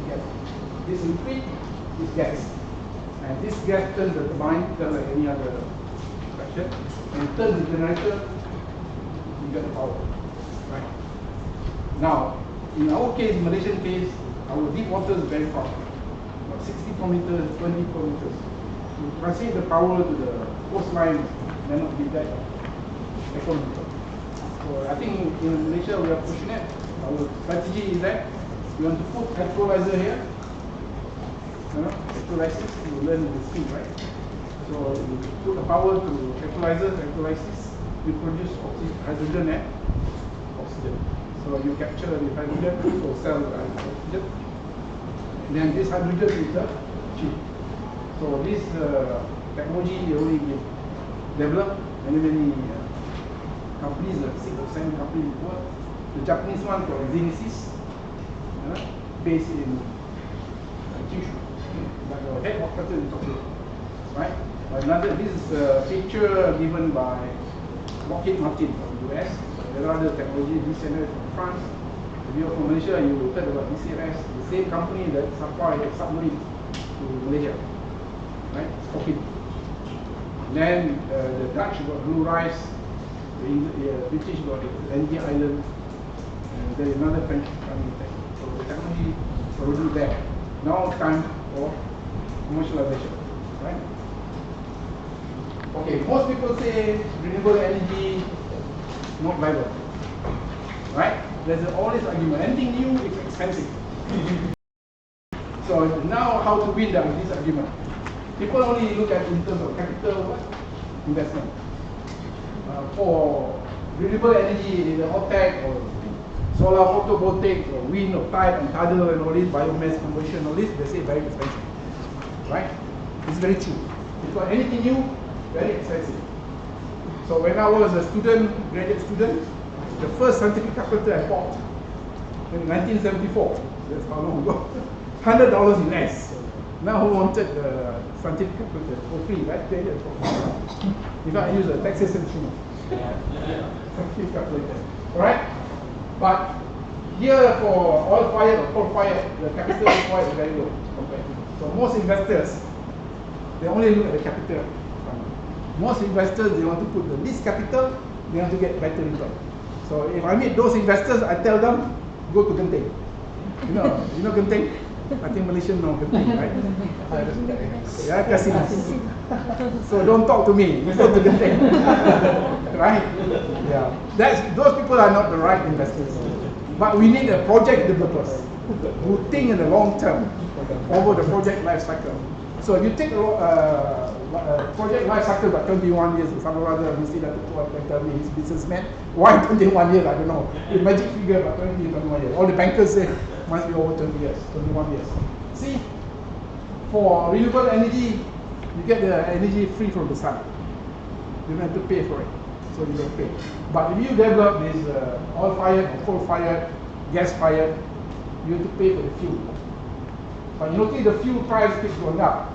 Gas. This liquid is gas. And this gas turns the turbine, just like any other fraction, and turns the generator, you get the power. Right? Now, in our case, Malaysian case, our deep water is very far. About 60 kilometers, 20 kilometers. To translate the power to the coastline may not be that economical. So I think in Malaysia we are fortunate. Our strategy is that we want to put electrolyzer here. Electrolysis, you learn in the stream, right? So we put the power to electrolysis, we produce hydrogen and oxygen. So you capture the hydrogen, so sell the oxygen. And then this hydrogen is the cheap. So this technology already been developed. Many companies, like 6 or 7 companies in the world. The Japanese one called Genesis, based in Kyushu, but the headquarters in Tokyo, right? This is a picture given by Lockheed Martin from the US. There are other technology, DCNS from France. If you're from Malaysia, you heard about DCNS, the same company that supplied a submarine to Malaysia, right? Lockheed. Then the Dutch got Blue Rice, the British got Energy Island, and there is another French company. So the technology is already there. Now time for commercialization, right? Okay, most people say renewable energy not viable, right? There's always argument. Anything new is expensive. So now how to win this argument? People only look at in terms of capital investment. For renewable energy, the OPEC or solar photovoltaic or wind or tide and tidal and all this, biomass conversion, all this, they say very expensive. Right? It's very true. Because anything new, very expensive. So when I was a student, graduate student, the first scientific calculator I bought in 1974, that's how long ago, $100 US. Now who wanted the scientific calculator for free, right? If I use a Texas instrument. Scientific calculator. Alright? But here for oil fired or coal fired, the capital required is very low compared to. So most investors, they only look at the capital. Most investors, they want to put the least capital, they want to get better return. So if I meet those investors, I tell them, go to Genting. You know Genting? I think Malaysian know Genting, right? Yeah, casinos. So don't talk to me, you go to Genting. Right? Yeah. Those people are not the right investors. But we need a project developers who think in the long term over the project life cycle. So if you take a project life cycle about 21 years, some other Mr. Datuk can tell me he's businessman. Why 21 years? I don't know. The magic figure about 20, 21 years. All the bankers say must be over 20 years, 21 years. See, for renewable energy, you get the energy free from the sun. You don't have to pay for it, so you don't pay. But if you develop this oil-fired or coal-fired, gas-fired, you have to pay for the fuel. But you notice the fuel price keeps going up.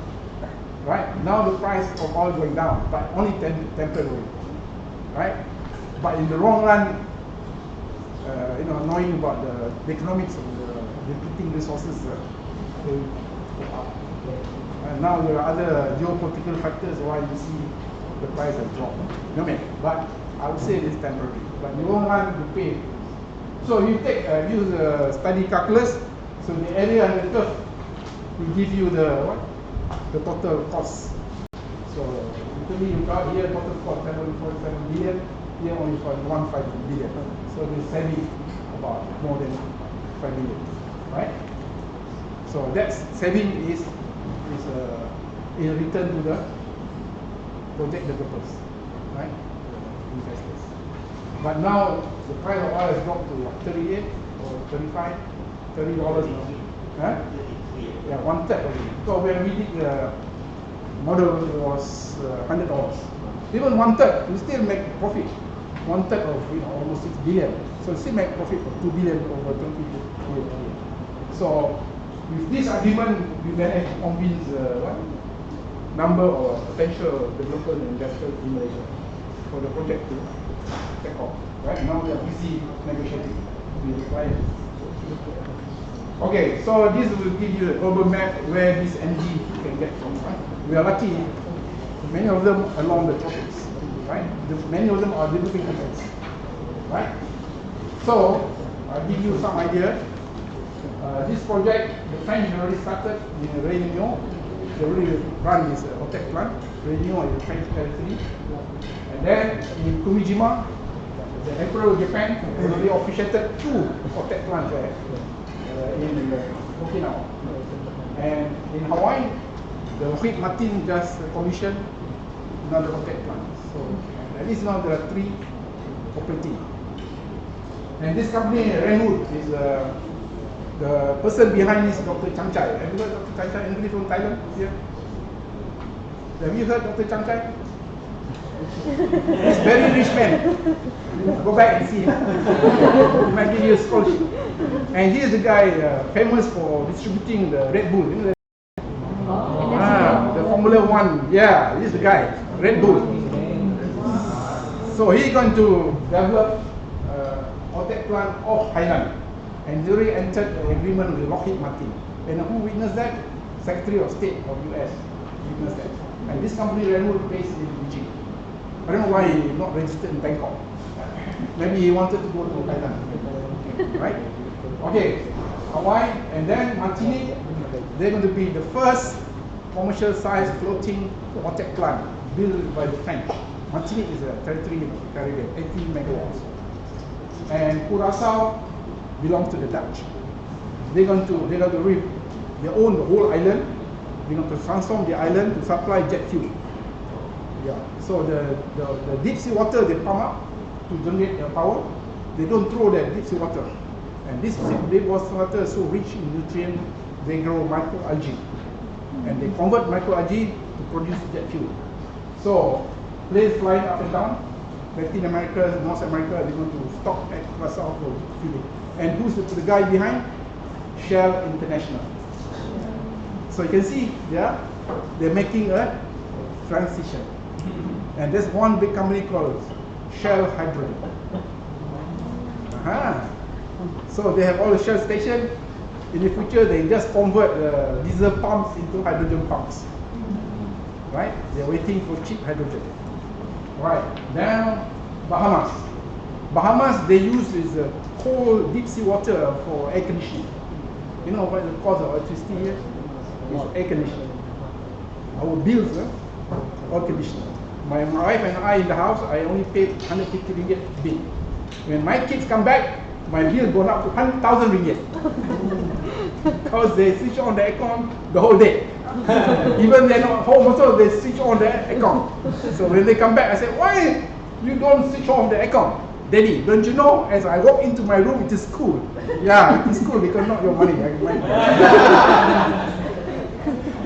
Right? Now the price of oil going down, but only temporarily. Right? But in the long run, knowing about the economics of the depleting resources will go up. And now there are other geopolitical factors why you see the price has dropped. But I would say it is temporary. But in the long run, you pay. So you use a study calculus. So the area and the curve will give you the total cost. So usually you got here total cost 7.7 billion, here only 0.15 billion. So we're saving about more than 5 million, right? So that saving is in return to the project developers, right? Investors. But now the price of oil has dropped to what, 38 or 35, $30 now. Huh? Yeah, one third only. So when we did the model, it was $100. Even one third, we still make profit. One third of almost 6 billion. So still make profit of 2 billion over 20 years. So with this agreement, we managed to convince number of potential developers and investors in Malaysia for the project to take off. Right now we are busy negotiating with the client. Okay, so this will give you a global map where this energy can get from. Right? We are lucky, many of them along the tropics. Right? Many of them are developing countries. Right? So I'll give you some idea. This project, the French already started in Réunion. They already run this OTEC plant. Réunion is a French territory. And then in Kumijima, the Emperor of Japan already officiated 2 OTEC plants there in Okinawa. And in Hawaii, the Lockheed Martin just commissioned another OTEC plant. So at least now there are 3 operating. And this company, Renwood, is the person behind is Dr. Chang Chai. Have you heard Dr. Chang Chai? Anybody from Thailand here? Have you heard Dr. Chang Chai? He's a very rich man. Go back and see him. He might give you a scholarship. And he is the guy famous for distributing the Red Bull. You know the Formula 1. Yeah, he's the guy. Red Bull. So he's going to develop OTEC plant off Highland. And he already entered an agreement with Lockheed Martin. And who witnessed that? Secretary of State of US witnessed that. And this company, Renwood, based in Beijing. I don't know why he's not registered in Bangkok. Maybe he wanted to go to Thailand. Right? Okay, Hawaii, and then Martinique. They're going to be the first commercial-sized floating OTEC plant built by the French. Martinique is a territory in the Caribbean, 18 megawatts. And Curaçao belongs to the Dutch. They own the whole island. They're going to transform the island to supply jet fuel. Yeah. So the deep sea water they pump up to generate their power. They don't throw that deep sea water. And this deep sea water is so rich in nutrients, they grow microalgae. And they convert microalgae to produce jet fuel. So planes flying up and down, Latin America, North America, they're going to stop at Curaçao for fueling. And who's the guy behind? Shell International. So you can see, yeah, they're making a transition. And there's one big company called Shell Hydrogen. So they have all the Shell stations. In the future, they just convert diesel pumps into hydrogen pumps. Right? They're waiting for cheap hydrogen. Right. Now, Bahamas. Bahamas, they use this cold deep sea water for air conditioning. You know what the cost of electricity here? It's air conditioning. Our bills, air conditioning. My wife and I in the house, I only paid 150 ringgit bill. When my kids come back, my bill gone up to 100,000 ringgit. Because they switch on the aircon the whole day. Even they're not home also, they switch on the aircon. So when they come back, I say, why you don't switch off the aircon? Daddy, don't you know, as I walk into my room, it is cool. Yeah, it is cool because not your money.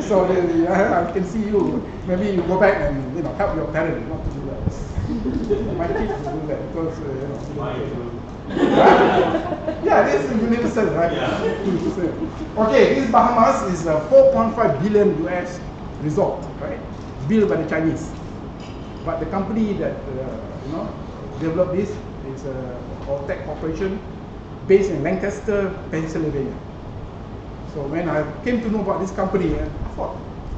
So I can see you, maybe you go back and help your parents not to do that. My kids will do that because, yeah, this is universal, right? Yeah. Okay, this Bahamas is a 4.5 billion US resort, right? Built by the Chinese. But the company that developed this is a OTEC corporation based in Lancaster, Pennsylvania. So when I came to know about this company, I thought,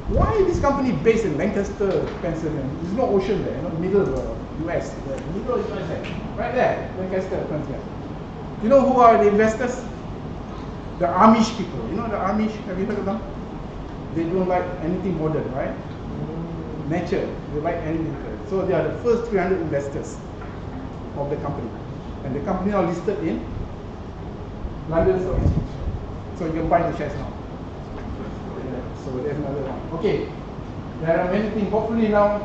why is this company based in Lancaster, Pennsylvania? There's no ocean there, middle of the US. The middle of the US there. Right there, Lancaster, Pennsylvania. You know who are the investors? The Amish people. You know the Amish? Have you heard of them? They don't like anything modern, right? Nature. They like anything. So they are the first 300 investors of the company. And the company are listed in London Stock Exchange. So you can buy the shares now. So there's another one. Okay. There are many things. Hopefully now,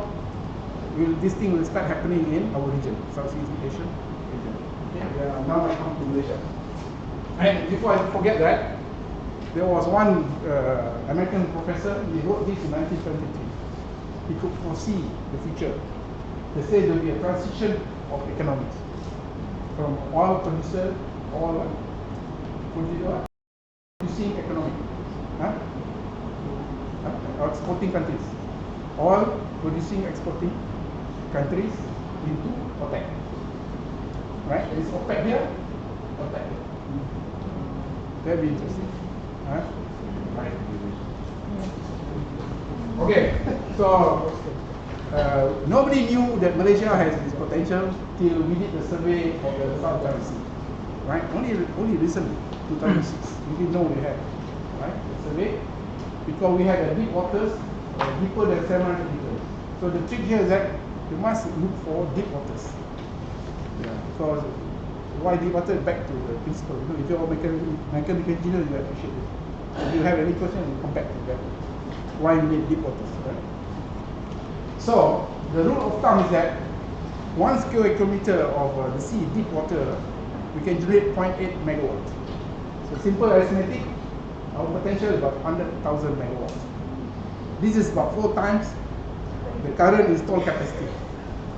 this thing will start happening in our region, Southeast Asian region. Okay? Now I come to Malaysia. And before I forget that, there was one American professor, he wrote this in 1973. He could foresee the future. They say there will be a transition of economics from oil producer, producing economy, exporting countries, oil producing, exporting countries into OPEC. Right? Is OPEC here? OPEC. Very interesting. Right. Okay, so nobody knew that Malaysia has this potential till we did the survey of the South China Sea. Right? Only recently, 2006, we didn't know we had, right? The survey, because we had a deep waters, deeper than 700 meters. So the trick here is that you must look for deep waters. Yeah. So why deep water? Back to the principle. You know, if you're a mechanical engineer, you appreciate it. If you have any question, you come back to that. Why we need deep waters, right? So the rule of thumb is that 1 square kilometer of the sea, deep water, we can generate 0.8 megawatt. So simple arithmetic, our potential is about 100,000 megawatts. This is about 4 times the current installed capacity.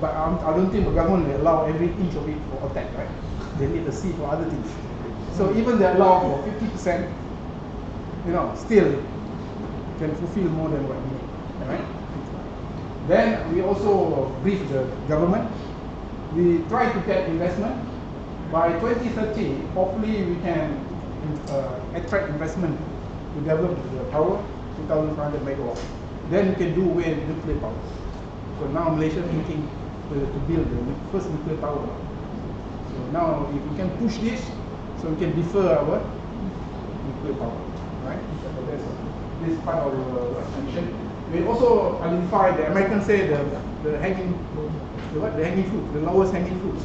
But I don't think the government will allow every inch of it for attack, right? They need the sea for other things. So even they allow for 50%, you know, still can fulfill more than what we need, right? Then we also brief the government. We try to get investment. By 2030, hopefully we can attract investment to develop the power, 2,500 megawatts. Then we can do away with nuclear power. So now Malaysia is thinking to build the first nuclear power. So now if we can push this, so we can defer our nuclear power, right? So this is part of the mission. We also identify, the Americans say the hanging fruit, the lowest hanging fruits,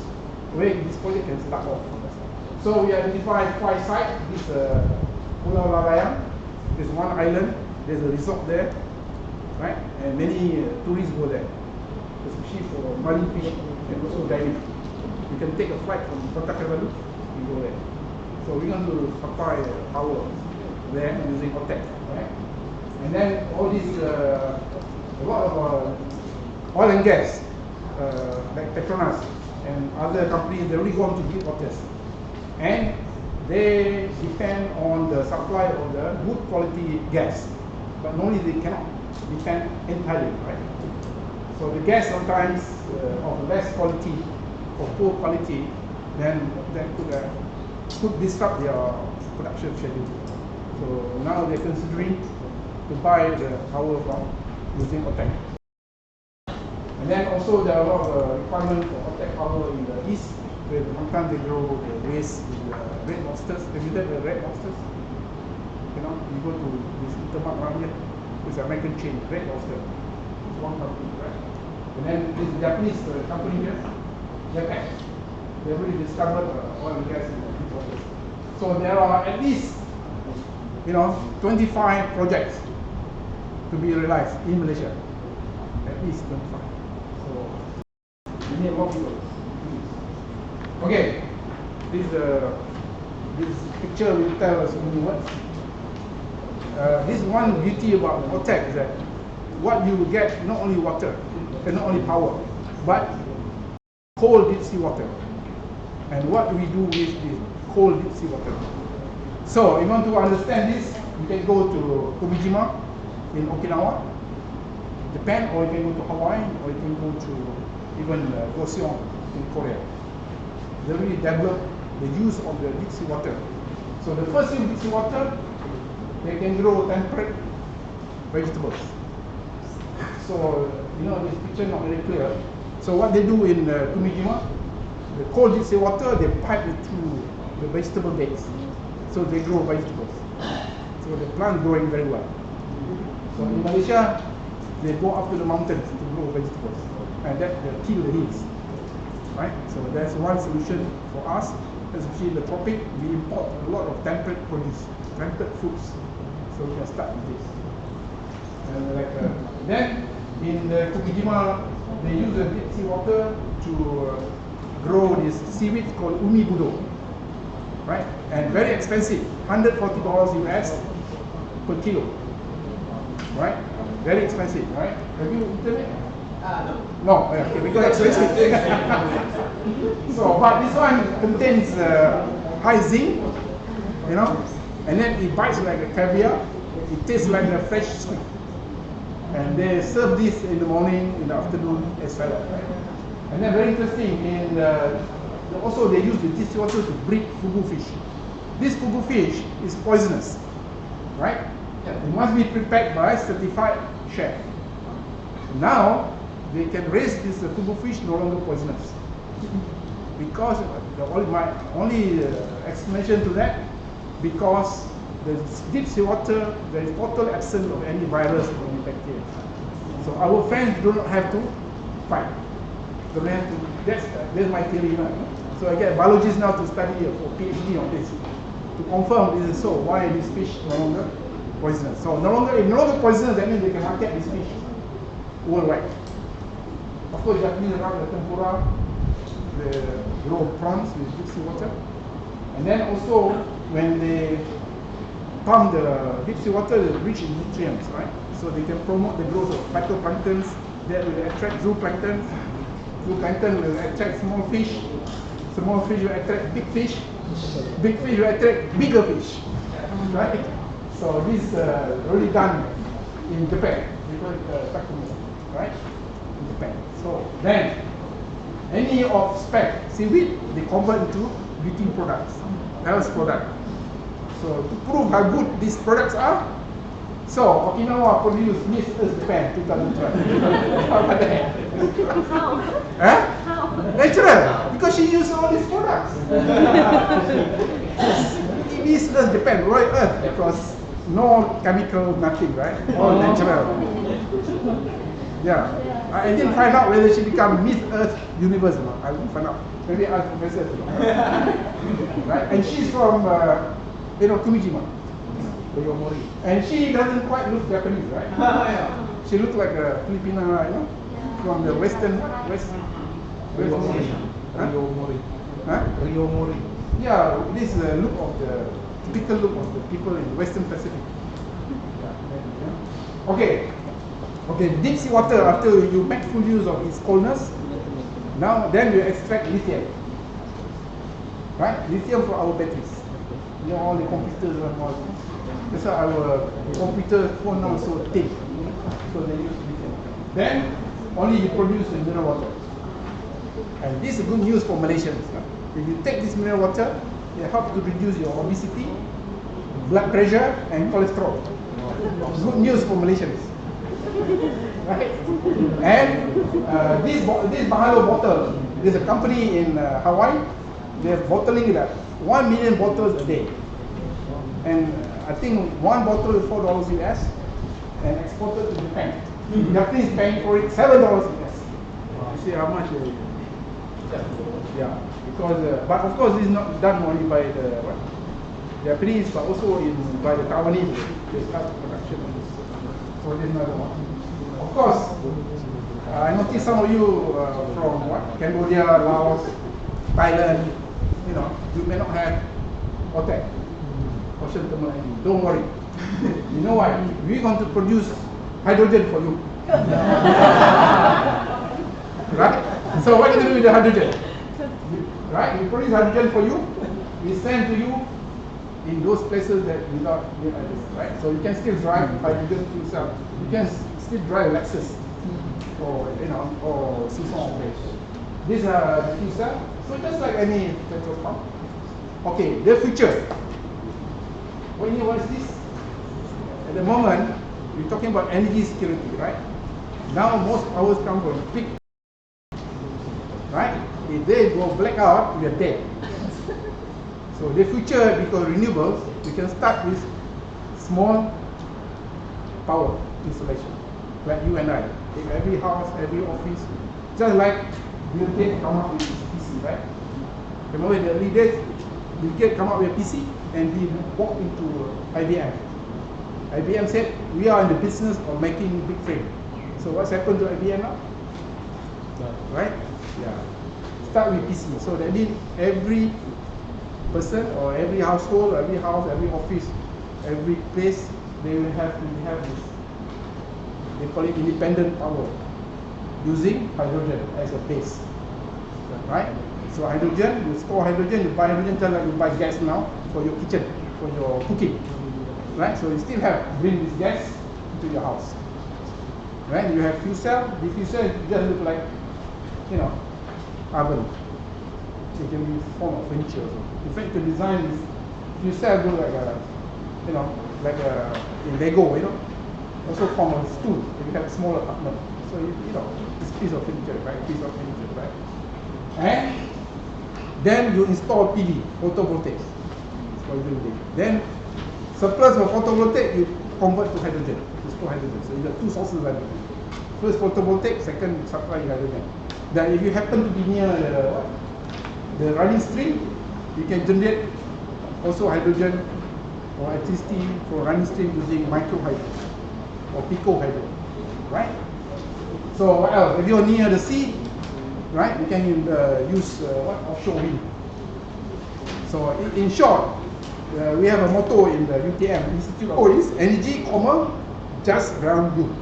where this project can start off. So we identified 5 sites. This Pulau Lalaiang, there's one island, there's a resort there, right? And many tourists go there, especially for marine fishing and also diving. You can take a flight from Kota Kinabalu and go there. So we're going to supply power there using OTEC, right? And then all these, a lot of oil and gas, like Petronas and other companies, they really want to build waters. And they depend on the supply of the good quality gas. But normally they cannot depend entirely, right? So the gas sometimes of less quality or poor quality, then that could disrupt their production schedule. So now they're considering to buy the power from using OTEC. And then also there are a lot of requirements for OTEC power in the east, where sometimes they grow the waste with the red lobsters. Have you heard the red lobsters? You know, you go to this Intermark around here, it's an American chain, red lobster. It's one company, right? And then this Japanese company here, Japan. They already discovered oil and gas in the deep waters. So there are at least, 25 projects to be realized in Malaysia. At least 25. So we need more people. Okay, this picture will tell us many words. This one beauty about OTEC is that what you will get, not only water and not only power, but cold deep sea water. And what we do with this cold deep sea water. So if you want to understand this, you can go to Kumijima in Okinawa, Japan, or you can go to Hawaii, or you can go to even Goseong in Korea. They really develop the use of the deep sea water. So the first thing, deep sea water, they can grow temperate vegetables. So this picture not very clear. So what they do in Kumijima, the cold deep sea water, they pipe it through the vegetable beds. So they grow vegetables. So the plant growing very well. So in Malaysia, they go up to the mountains to grow vegetables, and that they kill the hills, right? So that's one solution for us, especially in the tropic. We import a lot of temperate produce, temperate foods. So we can start with this. And then in the Fukujima, they use the deep sea water to grow this seaweed called umibudo, right? And very expensive, $140 US per kilo, right? Very expensive, right? Have you eaten it? No, okay, because expensive. So, but this one contains high zinc, you know, and then it bites like a caviar. It tastes like a fresh squid. And they serve this in the morning, in the afternoon as well. Right? And then very interesting, also they use the deep water to breed fugu fish. This fugu fish is poisonous, right? It must be prepared by certified chef. Now, they can raise this fugu fish no longer poisonous. Because my only explanation to that, because the deep sea water, there is total absence of any virus or any bacteria. So our friends do not have to fight. Don't have to, that's my theory now. So I get biologists now to study for PhD on this, to confirm this is so, why this fish no longer poisonous. So if no longer poisonous, that means they can market this fish worldwide. Of course, Japanese around the tempura, the raw prawns with deep sea water. And then also, when they pump the deep sea water, is rich in nutrients, right? So they can promote the growth of phytoplanktons that will attract zooplankton. Zooplankton will attract small fish. Small fish will attract big fish. Big fish will attract bigger fish, right? So this is really done in Japan. We call it takumu, right? In Japan. So then, any of spec seaweed, they convert into beauty products, health product. So to prove how good these products are, so Okinawa produced Miss Earth Japan 2012. How about that? How? Huh? How? Natural, because she used all these products. Miss Earth Japan, Royal Earth, because no chemical, nothing, right? All natural. Yeah. I didn't find out whether she became Miss Earth Universe or not. I didn't find out. Maybe ask Professor. Right? And she's from Kumijima. And she doesn't quite look Japanese, right? She looks like a Filipina, you know, from the Western. Rio Mori. Huh? Rio Mori. Yeah, this is the look of the typical look of the people in Western Pacific. Yeah. Okay, deep sea water, after you make full use of its coldness, now then you extract lithium. Right? Lithium for our batteries. You know, all the computers and all. That's why our computer phone now so thin. So they use lithium. Then only you produce the mineral water. And this is good news for Malaysians. If you take this mineral water, it helps to reduce your obesity, blood pressure, and cholesterol. Good news for Malaysians. Right? And this Mahalo bottle, there's a company in Hawaii, they're bottling it at 1 million bottles a day. And I think one bottle is $4 US and exported to Japan. The Japanese paying for it $7 US. You see how much? Yeah, because but of course this is not done only by the Japanese, but also by the Taiwanese. They start production of this. So this is another one. Of course, I noticed some of you from Cambodia, Laos, Thailand. You know, you may not have OTEC, ocean thermal energy. Don't worry. You know why? We're going to produce hydrogen for you. Right? So what are you going to do with the hydrogen? Right? We produce hydrogen for you. We send to you in those places that without hydrogen. Right? So you can still drive hydrogen fuel cell. You can still drive Lexus or or Sison. These are the fuel cell. So just like any petrol pump. Okay, the future. What is this? At the moment, we're talking about energy security, right? Now most powers come from peak. Right? If they go blackout, we are dead. So the future, because renewables, we can start with small power installation, like you and I. In every house, every office, just like Bill Gates come up with his PC, right? Remember in the early days, Bill Gates come up with a PC and he walked into IBM. IBM said, we are in the business of making big frame. So what's happened to IBM now? Right? Yeah. Start with PC. So that means every person or every household, every house, every office, every place, they will have this. They call it independent power, using hydrogen as a base. Right? So hydrogen, you store hydrogen, you buy hydrogen just like you buy gas now for your kitchen, for your cooking. Right? So you still have bring this gas into your house. Right? You have fuel cell. The fuel cell just look like, oven. It can be form of furniture also. In fact, the design is fuel cell look like in Lego, also form a stool. If you have a small apartment, so this piece of furniture, right? Piece of furniture, right? And then you install PV, photovoltaics. Then surplus of photovoltaic, you convert to hydrogen, to store hydrogen. So you have two sources of hydrogen. First photovoltaic, second supply hydrogen. Then if you happen to be near the running stream, you can generate also hydrogen or electricity for running stream using micro hydro or pico hydro, right? So what else? If you're near the sea, right, you can use offshore wind. So in short, we have a motto in the UTM Institute. Is energy, just around you.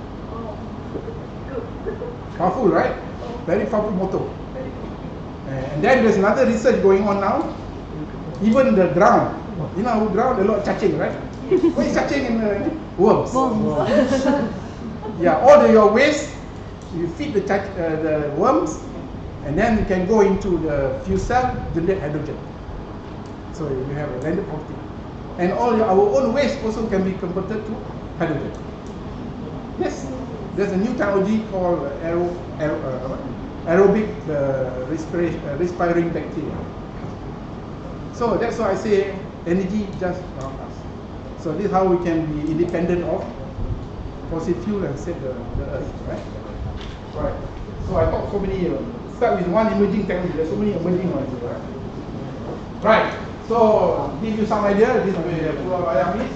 Powerful, right? Very powerful motto. And then there's another research going on now. Even the ground, ground a lot of cacing, right? What is cacing in worms? Yeah, all your waste, you feed the worms, and then you can go into the fuel cell, generate hydrogen. So you have a landed property. And our own waste also can be converted to hydrogen. Yes, there's a new technology called aerobic respiring bacteria. So that's why I say energy just around us. So this is how we can be independent of fossil fuel and save the earth, right? Right. So I talked so many, start with one emerging technology, there's so many emerging ones, right? Right. So give you some idea, this is where Pulau Ayam is.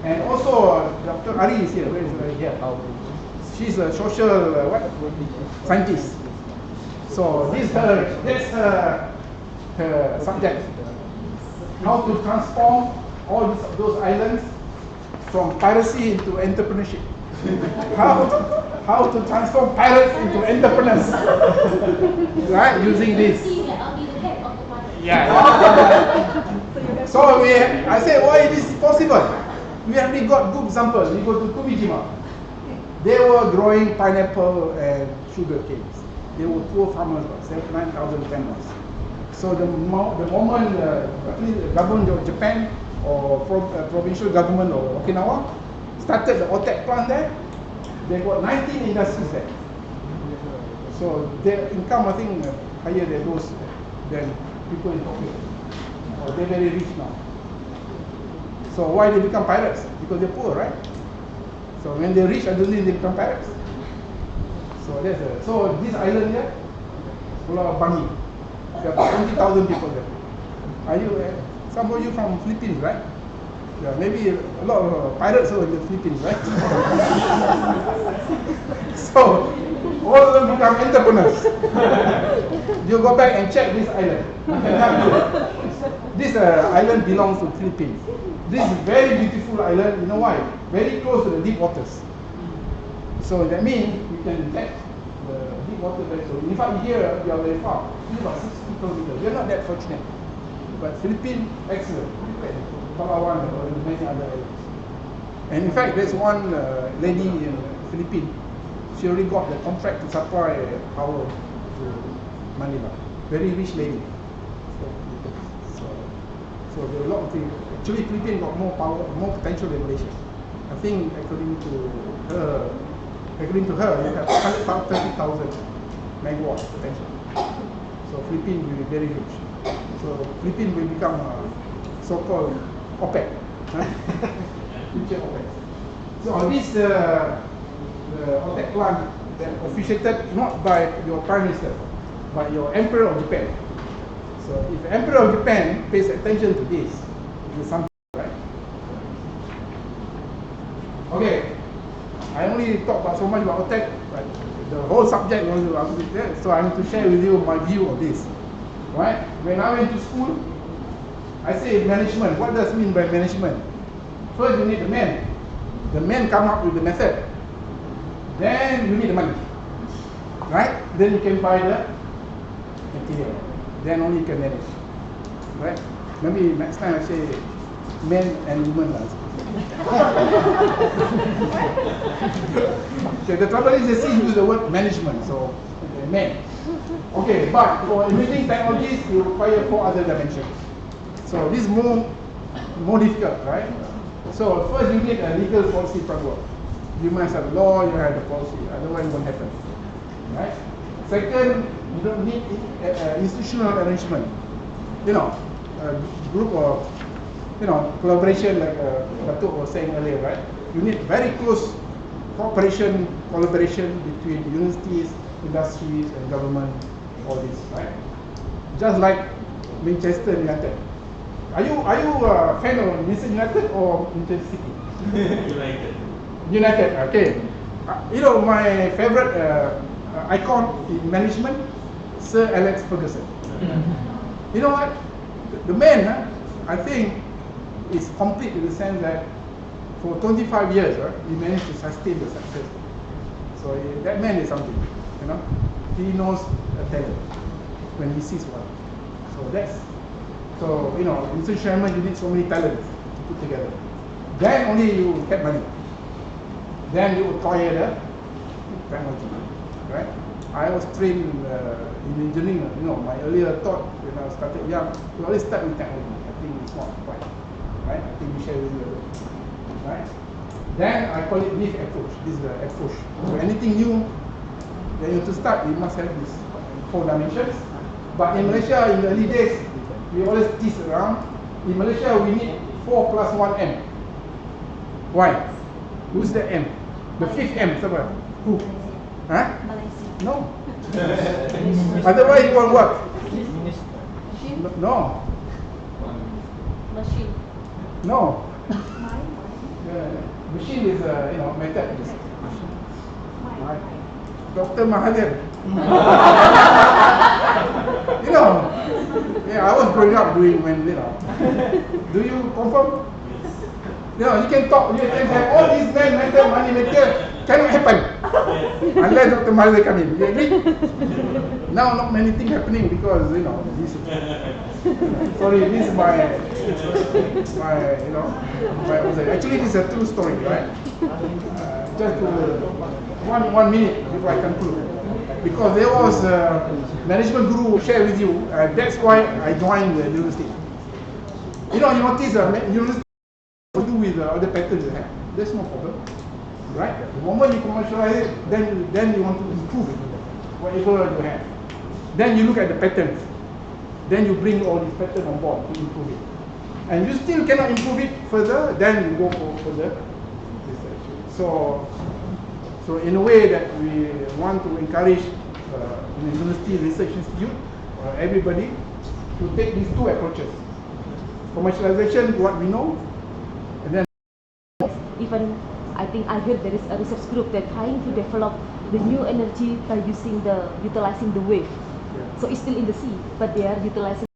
And also Dr. Ari is here, where is Ari here? She's a social scientist. So that's her subject. How to transform all those islands from piracy into entrepreneurship. How to transform pirates into entrepreneurs. Right, using this. Yeah. So I say, why is this possible? We have got good examples. We go to Kumijima. They were growing pineapple and sugar canes. They were poor farmers, 9,000 families. So the moment at least the government of Japan or provincial government of Okinawa started the OTEC plant there, they got 19 industries there. So their income, I think, higher than those than people in Tokyo. They're very rich now. So why they become pirates? Because they're poor, right? So when they're rich, I don't think they become pirates. So so this island here, Pulau Bangi, there are 20,000 people there. Are you? Some of you from Philippines, right? Yeah, maybe a lot of pirates are in the Philippines, right? So all of them become entrepreneurs. You go back and check this island. This island belongs to Philippines. This is a very beautiful island. You know why? Very close to the deep waters. So that means we can detect the deep water very close. In fact, here we are very far. This is about 60 kilometers. We are not that fortunate. But Philippines, excellent. Palawan or many other islands. And in fact, there's one lady in Philippines. She already got the contract to supply power to Manila. Very rich lady. So there are a lot of things. Actually, Philippines got more power, more potential than Malaysia. I think according to her, you have 130,000 megawatts potential. So Philippines will be very rich. So Philippines will become so-called OPEC. Future OPEC. So this the OPEC plant that officiated not by your Prime Minister, but your Emperor of Japan. So if the Emperor of Japan pays attention to this, it is something, right? I only talk about so much about OTEC, but the whole subject was about it. So I need to share with you my view of this. Right? When I went to school, I say management. What does it mean by management? First, you need the man. The man come up with the method. Then you need the money. Right? Then you can buy the material. Then only you can manage. Right? Maybe next time I say men and women. Okay, the trouble is they see use the word management, so men. Okay, but for emerging technologies, you require 4 other dimensions. So this is more difficult, right? So first you need a legal policy framework. You must have law, you have the policy, otherwise it won't happen. Right? Second, you don't need institutional arrangement. You know, a group of, collaboration like Datuk was saying earlier, right? You need very close cooperation, collaboration between universities, industries, and government, all this, right? Just like Manchester United. Are you a fan of Manchester United or Manchester City? United. United, okay. My favorite icon in management, Sir Alex Ferguson. You know what? The man, I think, is complete in the sense that for 25 years, he managed to sustain the success. So that man is something, He knows a talent when he sees one. So in chairman, you need so many talents to put together. Then only you get money. Then you acquire the technology, right? I was trained in engineering. My earlier thought when I started young, we always start with technology. I think it's not quite, right? I think we share with you, right? Then I call it leaf approach. This is the approach. So anything new, then you have to start, you must have these 4 dimensions. But in Malaysia, in the early days, we always tease around. In Malaysia, we need 4 plus 1 M. Why? Who's the M? The 5th M, siapa? Who? Huh? Malaysia. No. Otherwise, you want what? No. Machine. No. Machine is method. Dr. Mahathir. I was growing up doing when, do you confirm? You can talk, you can have all these men, mental, money maker, cannot happen. Unless Dr. Mahathir come in. You agree? Now not many things happening because, this sorry, this is my actually this is a true story, right? Just to, one minute before I conclude. Because there was a management guru who shared with you, that's why I joined the university. You notice university to do with other patterns they have. There's no problem, right? The moment you commercialize it, then you want to improve it, whatever you have. Then you look at the patterns. Then you bring all these patterns on board to improve it. And you still cannot improve it further, then you go for further research. So in a way that we want to encourage university research institute, everybody to take these 2 approaches. Commercialization, what we know, and then Even I think I heard there is a research group that trying to develop the new energy by utilizing the wave. Yeah. So it's still in the sea, but they are utilizing